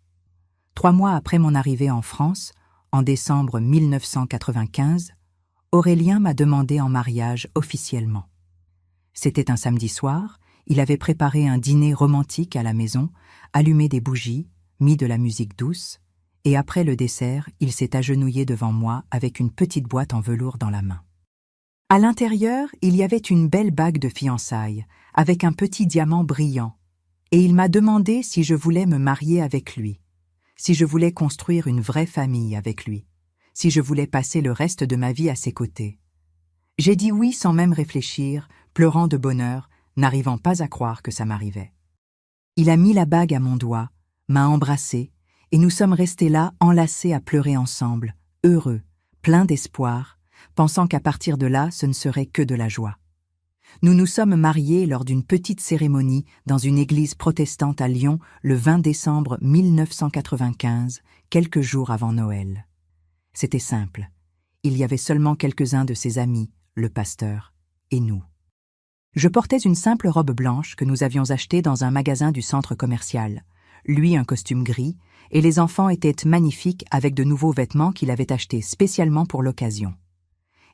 3 mois après mon arrivée en France, en décembre 1995, Aurélien m'a demandé en mariage officiellement. C'était un samedi soir, Il avait préparé un dîner romantique à la maison, allumé des bougies, mis de la musique douce, et après le dessert, il s'est agenouillé devant moi avec une petite boîte en velours dans la main. À l'intérieur, il y avait une belle bague de fiançailles, avec un petit diamant brillant, et il m'a demandé si je voulais me marier avec lui, si je voulais construire une vraie famille avec lui, si je voulais passer le reste de ma vie à ses côtés. J'ai dit oui sans même réfléchir, pleurant de bonheur, n'arrivant pas à croire que ça m'arrivait. Il a mis la bague à mon doigt, m'a embrassé, et nous sommes restés là, enlacés à pleurer ensemble, heureux, pleins d'espoir, pensant qu'à partir de là, ce ne serait que de la joie. Nous nous sommes mariés lors d'une petite cérémonie dans une église protestante à Lyon le 20 décembre 1995, quelques jours avant Noël. C'était simple. Il y avait seulement quelques-uns de ses amis, le pasteur, et nous. Je portais une simple robe blanche que nous avions achetée dans un magasin du centre commercial, lui un costume gris, et les enfants étaient magnifiques avec de nouveaux vêtements qu'il avait achetés spécialement pour l'occasion.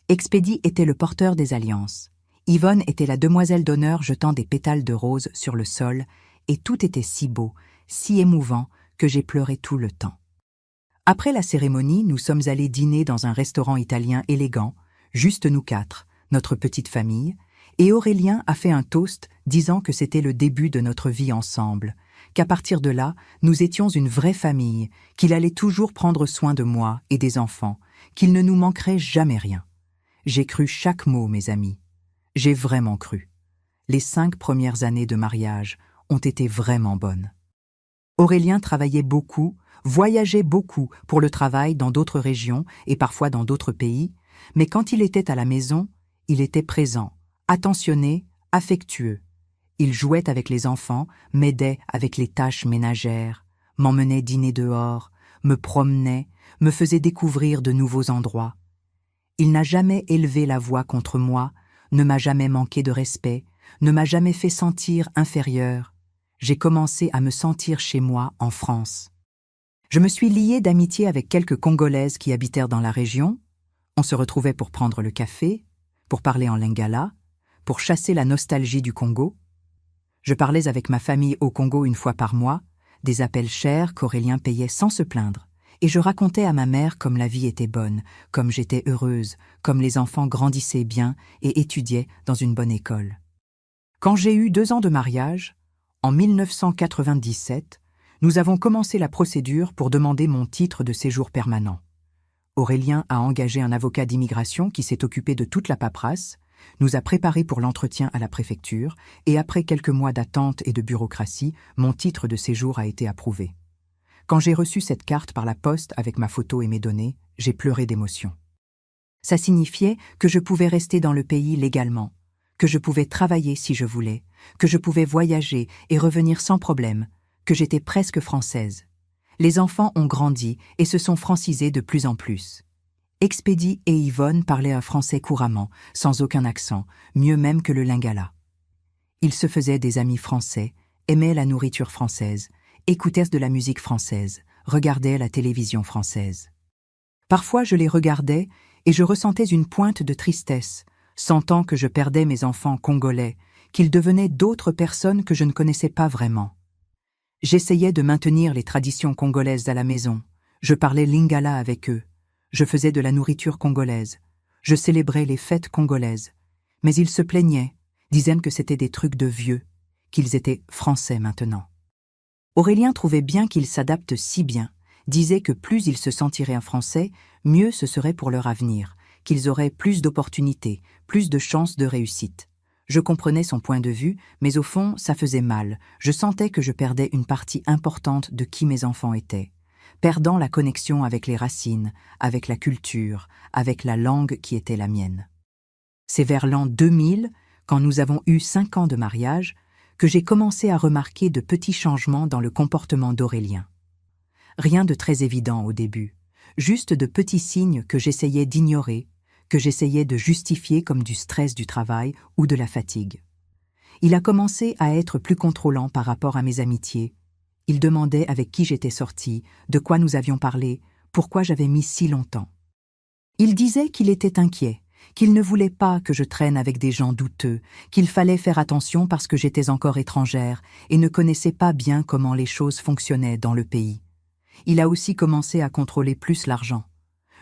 Expédie était le porteur des alliances. Yvonne était la demoiselle d'honneur jetant des pétales de rose sur le sol, et tout était si beau, si émouvant, que j'ai pleuré tout le temps. Après la cérémonie, nous sommes allés dîner dans un restaurant italien élégant, juste nous quatre, notre petite famille, et Aurélien a fait un toast disant que c'était le début de notre vie ensemble, qu'à partir de là, nous étions une vraie famille, qu'il allait toujours prendre soin de moi et des enfants, qu'il ne nous manquerait jamais rien. J'ai cru chaque mot, mes amis. J'ai vraiment cru. Les 5 premières années de mariage ont été vraiment bonnes. Aurélien travaillait beaucoup, voyageait beaucoup pour le travail dans d'autres régions et parfois dans d'autres pays, mais quand il était à la maison, il était présent, attentionné, affectueux. Il jouait avec les enfants, m'aidait avec les tâches ménagères, m'emmenait dîner dehors, me promenait, me faisait découvrir de nouveaux endroits. Il n'a jamais élevé la voix contre moi, ne m'a jamais manqué de respect, ne m'a jamais fait sentir inférieur. J'ai commencé à me sentir chez moi en France. Je me suis liée d'amitié avec quelques Congolaises qui habitèrent dans la région. On se retrouvait pour prendre le café, pour parler en lingala, pour chasser la nostalgie du Congo. Je parlais avec ma famille au Congo une fois par mois, des appels chers qu'Aurélien payait sans se plaindre, et je racontais à ma mère comme la vie était bonne, comme j'étais heureuse, comme les enfants grandissaient bien et étudiaient dans une bonne école. Quand j'ai eu 2 ans de mariage, en 1997, nous avons commencé la procédure pour demander mon titre de séjour permanent. Aurélien a engagé un avocat d'immigration qui s'est occupé de toute la paperasse, nous a préparés pour l'entretien à la préfecture, et après quelques mois d'attente et de bureaucratie, mon titre de séjour a été approuvé. Quand j'ai reçu cette carte par la poste avec ma photo et mes données, j'ai pleuré d'émotion. Ça signifiait que je pouvais rester dans le pays légalement, que je pouvais travailler si je voulais, que je pouvais voyager et revenir sans problème, que j'étais presque française. Les enfants ont grandi et se sont francisés de plus en plus. Expédie et Yvonne parlaient un français couramment, sans aucun accent, mieux même que le lingala. Ils se faisaient des amis français, aimaient la nourriture française, écoutaient de la musique française, regardaient la télévision française. Parfois je les regardais et je ressentais une pointe de tristesse, sentant que je perdais mes enfants congolais, qu'ils devenaient d'autres personnes que je ne connaissais pas vraiment. J'essayais de maintenir les traditions congolaises à la maison, je parlais lingala avec eux, je faisais de la nourriture congolaise, je célébrais les fêtes congolaises, mais ils se plaignaient, disaient que c'était des trucs de vieux, qu'ils étaient français maintenant. Aurélien trouvait bien qu'ils s'adaptent si bien, disait que plus ils se sentiraient en français, mieux ce serait pour leur avenir, qu'ils auraient plus d'opportunités, plus de chances de réussite. Je comprenais son point de vue, mais au fond, ça faisait mal. Je sentais que je perdais une partie importante de qui mes enfants étaient, perdant la connexion avec les racines, avec la culture, avec la langue qui était la mienne. C'est vers l'an 2000, quand nous avons eu 5 ans de mariage, que j'ai commencé à remarquer de petits changements dans le comportement d'Aurélien. Rien de très évident au début, juste de petits signes que j'essayais d'ignorer, que j'essayais de justifier comme du stress du travail ou de la fatigue. Il a commencé à être plus contrôlant par rapport à mes amitiés. Il demandait avec qui j'étais sortie, de quoi nous avions parlé, pourquoi j'avais mis si longtemps. Il disait qu'il était inquiet, qu'il ne voulait pas que je traîne avec des gens douteux, qu'il fallait faire attention parce que j'étais encore étrangère et ne connaissais pas bien comment les choses fonctionnaient dans le pays. Il a aussi commencé à contrôler plus l'argent.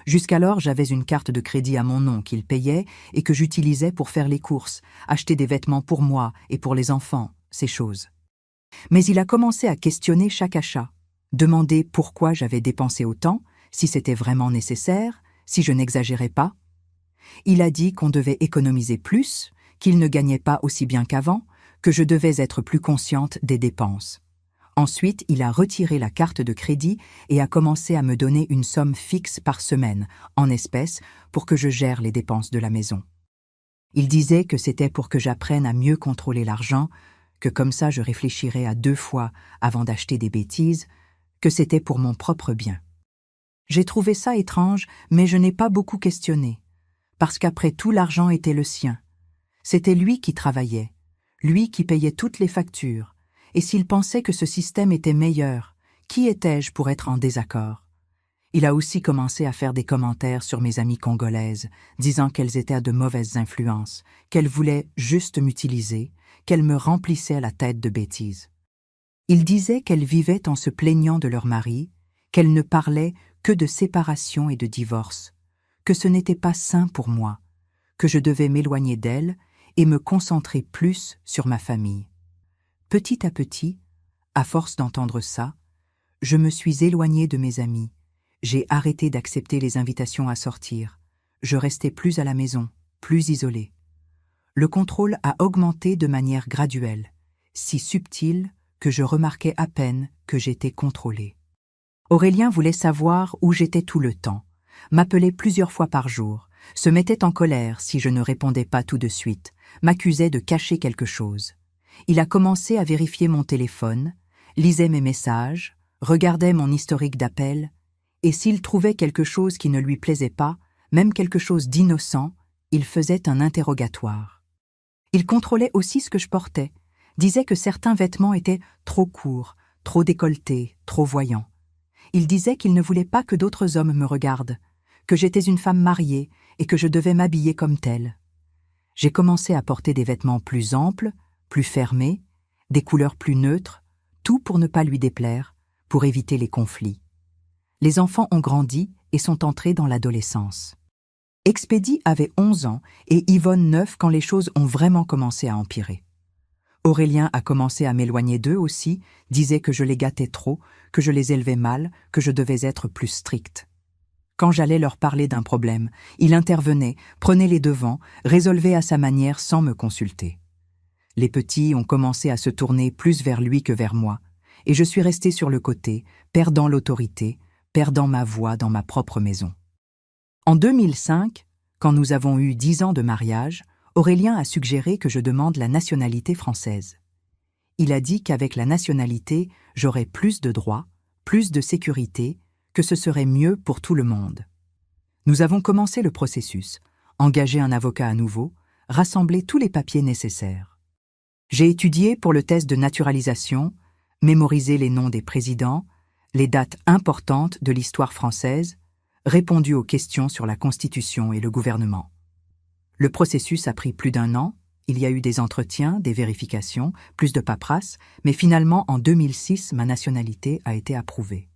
Jusqu'alors, j'avais une carte de crédit à mon nom qu'il payait et que j'utilisais pour faire les courses, acheter des vêtements pour moi et pour les enfants, ces choses. Mais il a commencé à questionner chaque achat, demander pourquoi j'avais dépensé autant, si c'était vraiment nécessaire, si je n'exagérais pas. Il a dit qu'on devait économiser plus, qu'il ne gagnait pas aussi bien qu'avant, que je devais être plus consciente des dépenses. Ensuite, il a retiré la carte de crédit et a commencé à me donner une somme fixe par semaine, en espèces, pour que je gère les dépenses de la maison. Il disait que c'était pour que j'apprenne à mieux contrôler l'argent, que comme ça je réfléchirais à 2 fois avant d'acheter des bêtises, que c'était pour mon propre bien. J'ai trouvé ça étrange, mais je n'ai pas beaucoup questionné, parce qu'après tout l'argent était le sien. C'était lui qui travaillait, lui qui payait toutes les factures, et s'il pensait que ce système était meilleur, qui étais-je pour être en désaccord? Il a aussi commencé à faire des commentaires sur mes amies congolaises, disant qu'elles étaient de mauvaises influences, qu'elles voulaient juste m'utiliser, qu'elles me remplissaient la tête de bêtises. Il disait qu'elles vivaient en se plaignant de leur mari, qu'elles ne parlaient que de séparation et de divorce, que ce n'était pas sain pour moi, que je devais m'éloigner d'elles et me concentrer plus sur ma famille. Petit à petit, à force d'entendre ça, je me suis éloignée de mes amis. J'ai arrêté d'accepter les invitations à sortir. Je restais plus à la maison, plus isolée. Le contrôle a augmenté de manière graduelle, si subtile que je remarquais à peine que j'étais contrôlée. Aurélien voulait savoir où j'étais tout le temps, m'appelait plusieurs fois par jour, se mettait en colère si je ne répondais pas tout de suite, m'accusait de cacher quelque chose. Il a commencé à vérifier mon téléphone, lisait mes messages, regardait mon historique d'appels, et s'il trouvait quelque chose qui ne lui plaisait pas, même quelque chose d'innocent, il faisait un interrogatoire. Il contrôlait aussi ce que je portais, disait que certains vêtements étaient trop courts, trop décolletés, trop voyants. Il disait qu'il ne voulait pas que d'autres hommes me regardent, que j'étais une femme mariée et que je devais m'habiller comme telle. J'ai commencé à porter des vêtements plus amples, plus fermés, des couleurs plus neutres, tout pour ne pas lui déplaire, pour éviter les conflits. Les enfants ont grandi et sont entrés dans l'adolescence. Expédie avait 11 ans et Yvonne 9 quand les choses ont vraiment commencé à empirer. Aurélien a commencé à m'éloigner d'eux aussi, disait que je les gâtais trop, que je les élevais mal, que je devais être plus stricte. Quand j'allais leur parler d'un problème, il intervenait, prenait les devants, résolvait à sa manière sans me consulter. Les petits ont commencé à se tourner plus vers lui que vers moi, et je suis restée sur le côté, perdant l'autorité, perdant ma voix dans ma propre maison. En 2005, quand nous avons eu 10 ans de mariage, Aurélien a suggéré que je demande la nationalité française. Il a dit qu'avec la nationalité, j'aurais plus de droits, plus de sécurité, que ce serait mieux pour tout le monde. Nous avons commencé le processus, engagé un avocat à nouveau, rassemblé tous les papiers nécessaires. J'ai étudié pour le test de naturalisation, mémorisé les noms des présidents, les dates importantes de l'histoire française, répondu aux questions sur la Constitution et le gouvernement. Le processus a pris plus d'1 an, il y a eu des entretiens, des vérifications, plus de paperasse, mais finalement en 2006, ma nationalité a été approuvée.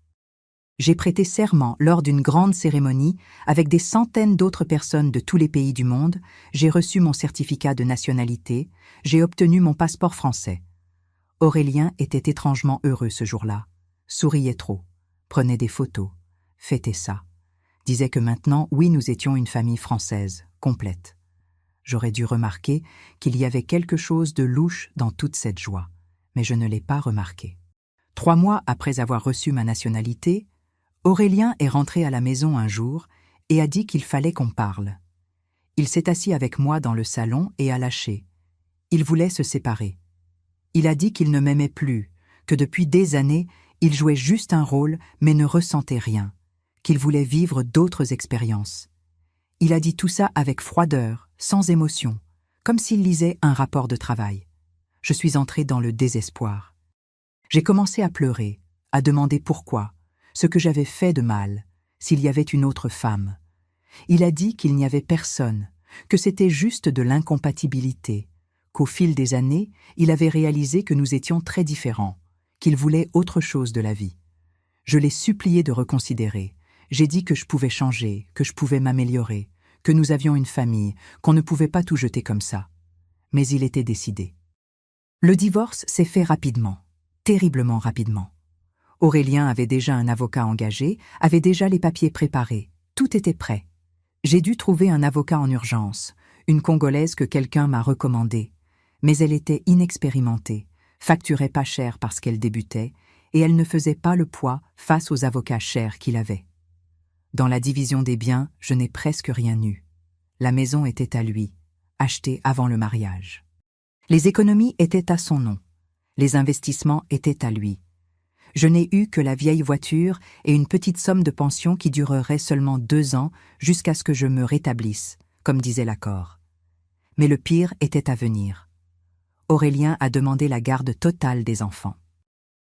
J'ai prêté serment lors d'une grande cérémonie avec des centaines d'autres personnes de tous les pays du monde, j'ai reçu mon certificat de nationalité, j'ai obtenu mon passeport français. Aurélien était étrangement heureux ce jour-là, souriait trop, prenait des photos, fêtait ça, disait que maintenant, oui, nous étions une famille française, complète. J'aurais dû remarquer qu'il y avait quelque chose de louche dans toute cette joie, mais je ne l'ai pas remarqué. 3 mois après avoir reçu ma nationalité, Aurélien est rentré à la maison un jour et a dit qu'il fallait qu'on parle. Il s'est assis avec moi dans le salon et a lâché. Il voulait se séparer. Il a dit qu'il ne m'aimait plus, que depuis des années, il jouait juste un rôle mais ne ressentait rien, qu'il voulait vivre d'autres expériences. Il a dit tout ça avec froideur, sans émotion, comme s'il lisait un rapport de travail. Je suis entrée dans le désespoir. J'ai commencé à pleurer, à demander pourquoi, ce que j'avais fait de mal, s'il y avait une autre femme. Il a dit qu'il n'y avait personne, que c'était juste de l'incompatibilité, qu'au fil des années, il avait réalisé que nous étions très différents, qu'il voulait autre chose de la vie. Je l'ai supplié de reconsidérer. J'ai dit que je pouvais changer, que je pouvais m'améliorer, que nous avions une famille, qu'on ne pouvait pas tout jeter comme ça. Mais il était décidé. Le divorce s'est fait rapidement, terriblement rapidement. Aurélien avait déjà un avocat engagé, avait déjà les papiers préparés, tout était prêt. J'ai dû trouver un avocat en urgence, une Congolaise que quelqu'un m'a recommandée, mais elle était inexpérimentée, facturait pas cher parce qu'elle débutait, et elle ne faisait pas le poids face aux avocats chers qu'il avait. Dans la division des biens, je n'ai presque rien eu. La maison était à lui, achetée avant le mariage. Les économies étaient à son nom. Les investissements étaient à lui. Je n'ai eu que la vieille voiture et une petite somme de pension qui durerait seulement 2 ans jusqu'à ce que je me rétablisse, comme disait l'accord. Mais le pire était à venir. Aurélien a demandé la garde totale des enfants.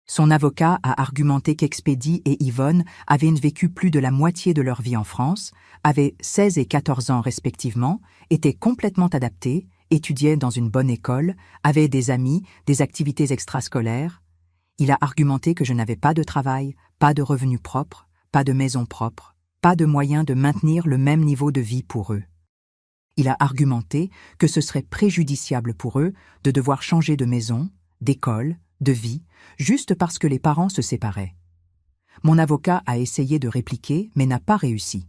Son avocat a argumenté qu'Expédie et Yvonne avaient vécu plus de la moitié de leur vie en France, avaient 16 et 14 ans respectivement, étaient complètement adaptés, étudiaient dans une bonne école, avaient des amis, des activités extrascolaires. Il a argumenté que je n'avais pas de travail, pas de revenus propres, pas de maison propre, pas de moyens de maintenir le même niveau de vie pour eux. Il a argumenté que ce serait préjudiciable pour eux de devoir changer de maison, d'école, de vie, juste parce que les parents se séparaient. Mon avocat a essayé de répliquer, mais n'a pas réussi.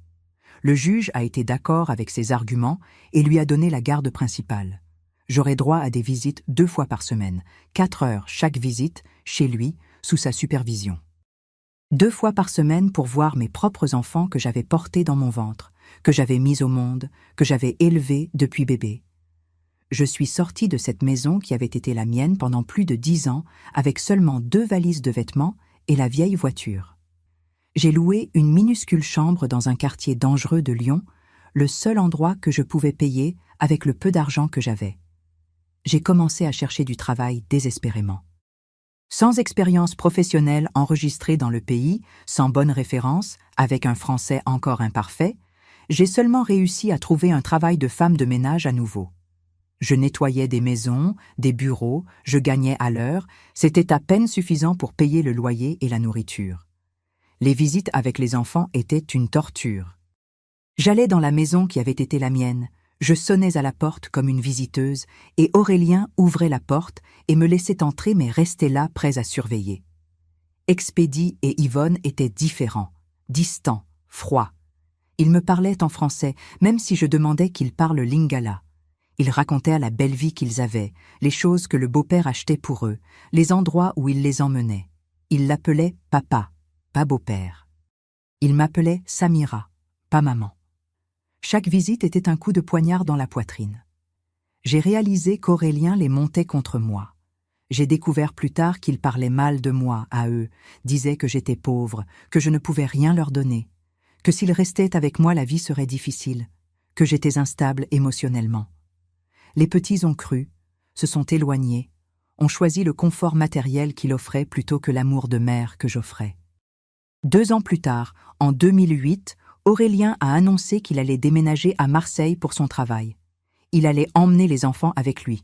Le juge a été d'accord avec ses arguments et lui a donné la garde principale. J'aurai droit à des visites 2 fois par semaine, 4 heures chaque visite, chez lui, sous sa supervision. 2 fois par semaine pour voir mes propres enfants que j'avais portés dans mon ventre, que j'avais mis au monde, que j'avais élevés depuis bébé. Je suis sortie de cette maison qui avait été la mienne pendant plus de 10 ans avec seulement 2 valises de vêtements et la vieille voiture. J'ai loué une minuscule chambre dans un quartier dangereux de Lyon, le seul endroit que je pouvais payer avec le peu d'argent que j'avais. J'ai commencé à chercher du travail désespérément. Sans expérience professionnelle enregistrée dans le pays, sans bonne référence, avec un français encore imparfait, j'ai seulement réussi à trouver un travail de femme de ménage à nouveau. Je nettoyais des maisons, des bureaux, je gagnais à l'heure, c'était à peine suffisant pour payer le loyer et la nourriture. Les visites avec les enfants étaient une torture. J'allais dans la maison qui avait été la mienne, je sonnais à la porte comme une visiteuse, et Aurélien ouvrait la porte et me laissait entrer mais restait là prêt à surveiller. Expédie et Yvonne étaient différents, distants, froids. Ils me parlaient en français, même si je demandais qu'ils parlent lingala. Ils racontaient la belle vie qu'ils avaient, les choses que le beau-père achetait pour eux, les endroits où il les emmenait. Ils l'appelaient papa, pas beau-père. Ils m'appelaient Samira, pas maman. Chaque visite était un coup de poignard dans la poitrine. J'ai réalisé qu'Aurélien les montait contre moi. J'ai découvert plus tard qu'ils parlaient mal de moi à eux, disaient que j'étais pauvre, que je ne pouvais rien leur donner, que s'ils restaient avec moi la vie serait difficile, que j'étais instable émotionnellement. Les petits ont cru, se sont éloignés, ont choisi le confort matériel qu'il offrait plutôt que l'amour de mère que j'offrais. 2 ans plus tard, en 2008, Aurélien a annoncé qu'il allait déménager à Marseille pour son travail. Il allait emmener les enfants avec lui.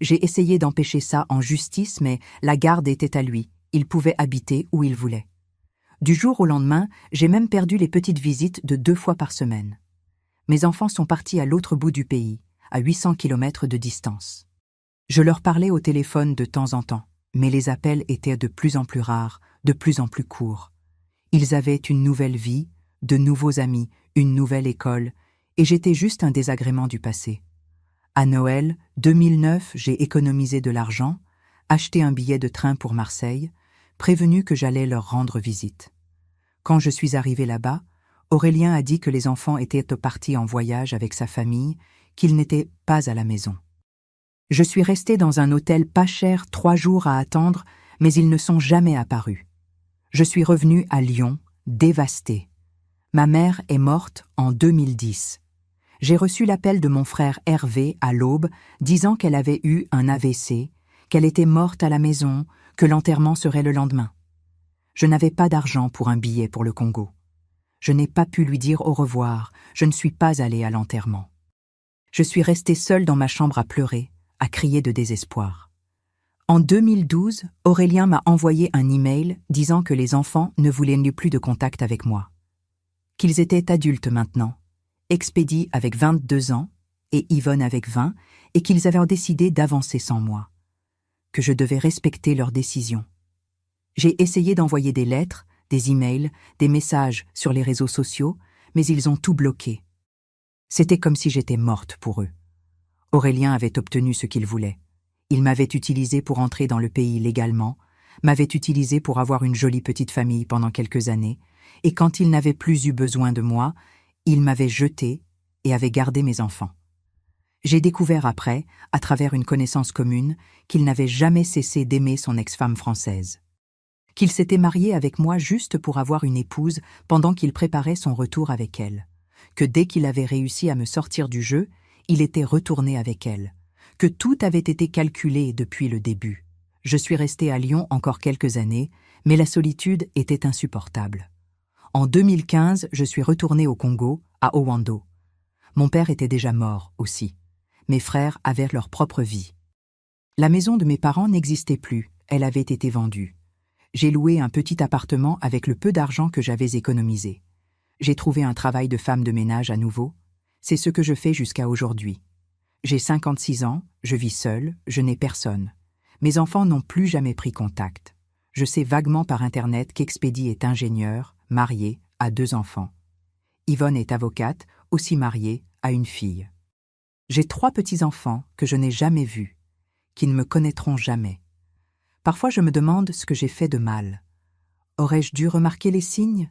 J'ai essayé d'empêcher ça en justice, mais la garde était à lui. Il pouvait habiter où il voulait. Du jour au lendemain, j'ai même perdu les petites visites de 2 fois par semaine. Mes enfants sont partis à l'autre bout du pays, à 800 km de distance. Je leur parlais au téléphone de temps en temps, mais les appels étaient de plus en plus rares, de plus en plus courts. Ils avaient une nouvelle vie, de nouveaux amis, une nouvelle école, et j'étais juste un désagrément du passé. À Noël 2009, j'ai économisé de l'argent, acheté un billet de train pour Marseille, prévenu que j'allais leur rendre visite. Quand je suis arrivée là-bas, Aurélien a dit que les enfants étaient partis en voyage avec sa famille, qu'ils n'étaient pas à la maison. Je suis restée dans un hôtel pas cher 3 jours à attendre, mais ils ne sont jamais apparus. Je suis revenue à Lyon, dévastée. Ma mère est morte en 2010. J'ai reçu l'appel de mon frère Hervé à l'aube, disant qu'elle avait eu un AVC, qu'elle était morte à la maison, que l'enterrement serait le lendemain. Je n'avais pas d'argent pour un billet pour le Congo. Je n'ai pas pu lui dire au revoir, je ne suis pas allée à l'enterrement. Je suis restée seule dans ma chambre à pleurer, à crier de désespoir. En 2012, Aurélien m'a envoyé un email disant que les enfants ne voulaient plus de contact avec moi. Qu'ils étaient adultes maintenant, Expédie avec 22 ans et Yvonne avec 20, et qu'ils avaient décidé d'avancer sans moi. Que je devais respecter leurs décisions. J'ai essayé d'envoyer des lettres, des emails, des messages sur les réseaux sociaux, mais ils ont tout bloqué. C'était comme si j'étais morte pour eux. Aurélien avait obtenu ce qu'il voulait. Il m'avait utilisé pour entrer dans le pays légalement, m'avait utilisé pour avoir une jolie petite famille pendant quelques années, et quand il n'avait plus eu besoin de moi, il m'avait jeté et avait gardé mes enfants. J'ai découvert après, à travers une connaissance commune, qu'il n'avait jamais cessé d'aimer son ex-femme française. Qu'il s'était marié avec moi juste pour avoir une épouse pendant qu'il préparait son retour avec elle. Que dès qu'il avait réussi à me sortir du jeu, il était retourné avec elle. Que tout avait été calculé depuis le début. Je suis restée à Lyon encore quelques années, mais la solitude était insupportable. En 2015, je suis retournée au Congo, à Owando. Mon père était déjà mort aussi. Mes frères avaient leur propre vie. La maison de mes parents n'existait plus, elle avait été vendue. J'ai loué un petit appartement avec le peu d'argent que j'avais économisé. J'ai trouvé un travail de femme de ménage à nouveau. C'est ce que je fais jusqu'à aujourd'hui. J'ai 56 ans, je vis seule, je n'ai personne. Mes enfants n'ont plus jamais pris contact. Je sais vaguement par Internet qu'Expédie est ingénieur, marié, a 2 enfants. Yvonne est avocate, aussi mariée, a une fille. J'ai 3 petits-enfants que je n'ai jamais vus, qui ne me connaîtront jamais. Parfois je me demande ce que j'ai fait de mal. Aurais-je dû remarquer les signes?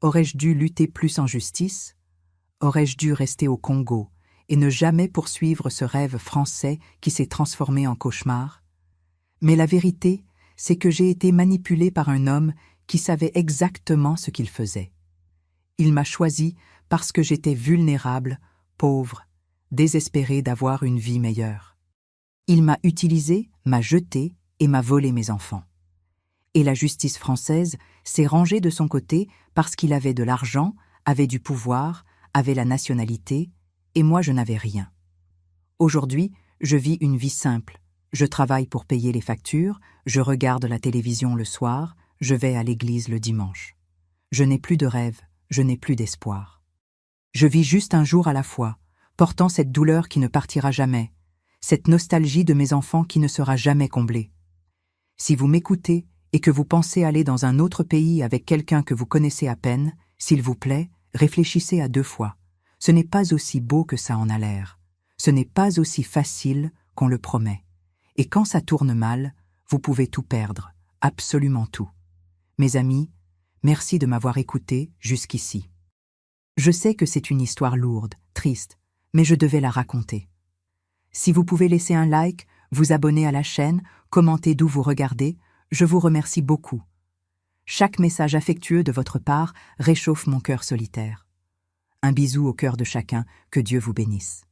Aurais-je dû lutter plus en justice? Aurais-je dû rester au Congo et ne jamais poursuivre ce rêve français qui s'est transformé en cauchemar? Mais la vérité, c'est que j'ai été manipulée par un homme qui savait exactement ce qu'il faisait. Il m'a choisie parce que j'étais vulnérable, pauvre, désespérée d'avoir une vie meilleure. Il m'a utilisée, m'a jetée et m'a volé mes enfants. Et la justice française s'est rangée de son côté parce qu'il avait de l'argent, avait du pouvoir, avait la nationalité, et moi je n'avais rien. Aujourd'hui, je vis une vie simple. Je travaille pour payer les factures, je regarde la télévision le soir, je vais à l'église le dimanche. Je n'ai plus de rêve, je n'ai plus d'espoir. Je vis juste un jour à la fois, portant cette douleur qui ne partira jamais, cette nostalgie de mes enfants qui ne sera jamais comblée. Si vous m'écoutez et que vous pensez aller dans un autre pays avec quelqu'un que vous connaissez à peine, s'il vous plaît, réfléchissez à 2 fois. Ce n'est pas aussi beau que ça en a l'air. Ce n'est pas aussi facile qu'on le promet. Et quand ça tourne mal, vous pouvez tout perdre, absolument tout. Mes amis, merci de m'avoir écouté jusqu'ici. Je sais que c'est une histoire lourde, triste, mais je devais la raconter. Si vous pouvez laisser un like, vous abonner à la chaîne, commenter d'où vous regardez, je vous remercie beaucoup. Chaque message affectueux de votre part réchauffe mon cœur solitaire. Un bisou au cœur de chacun, que Dieu vous bénisse.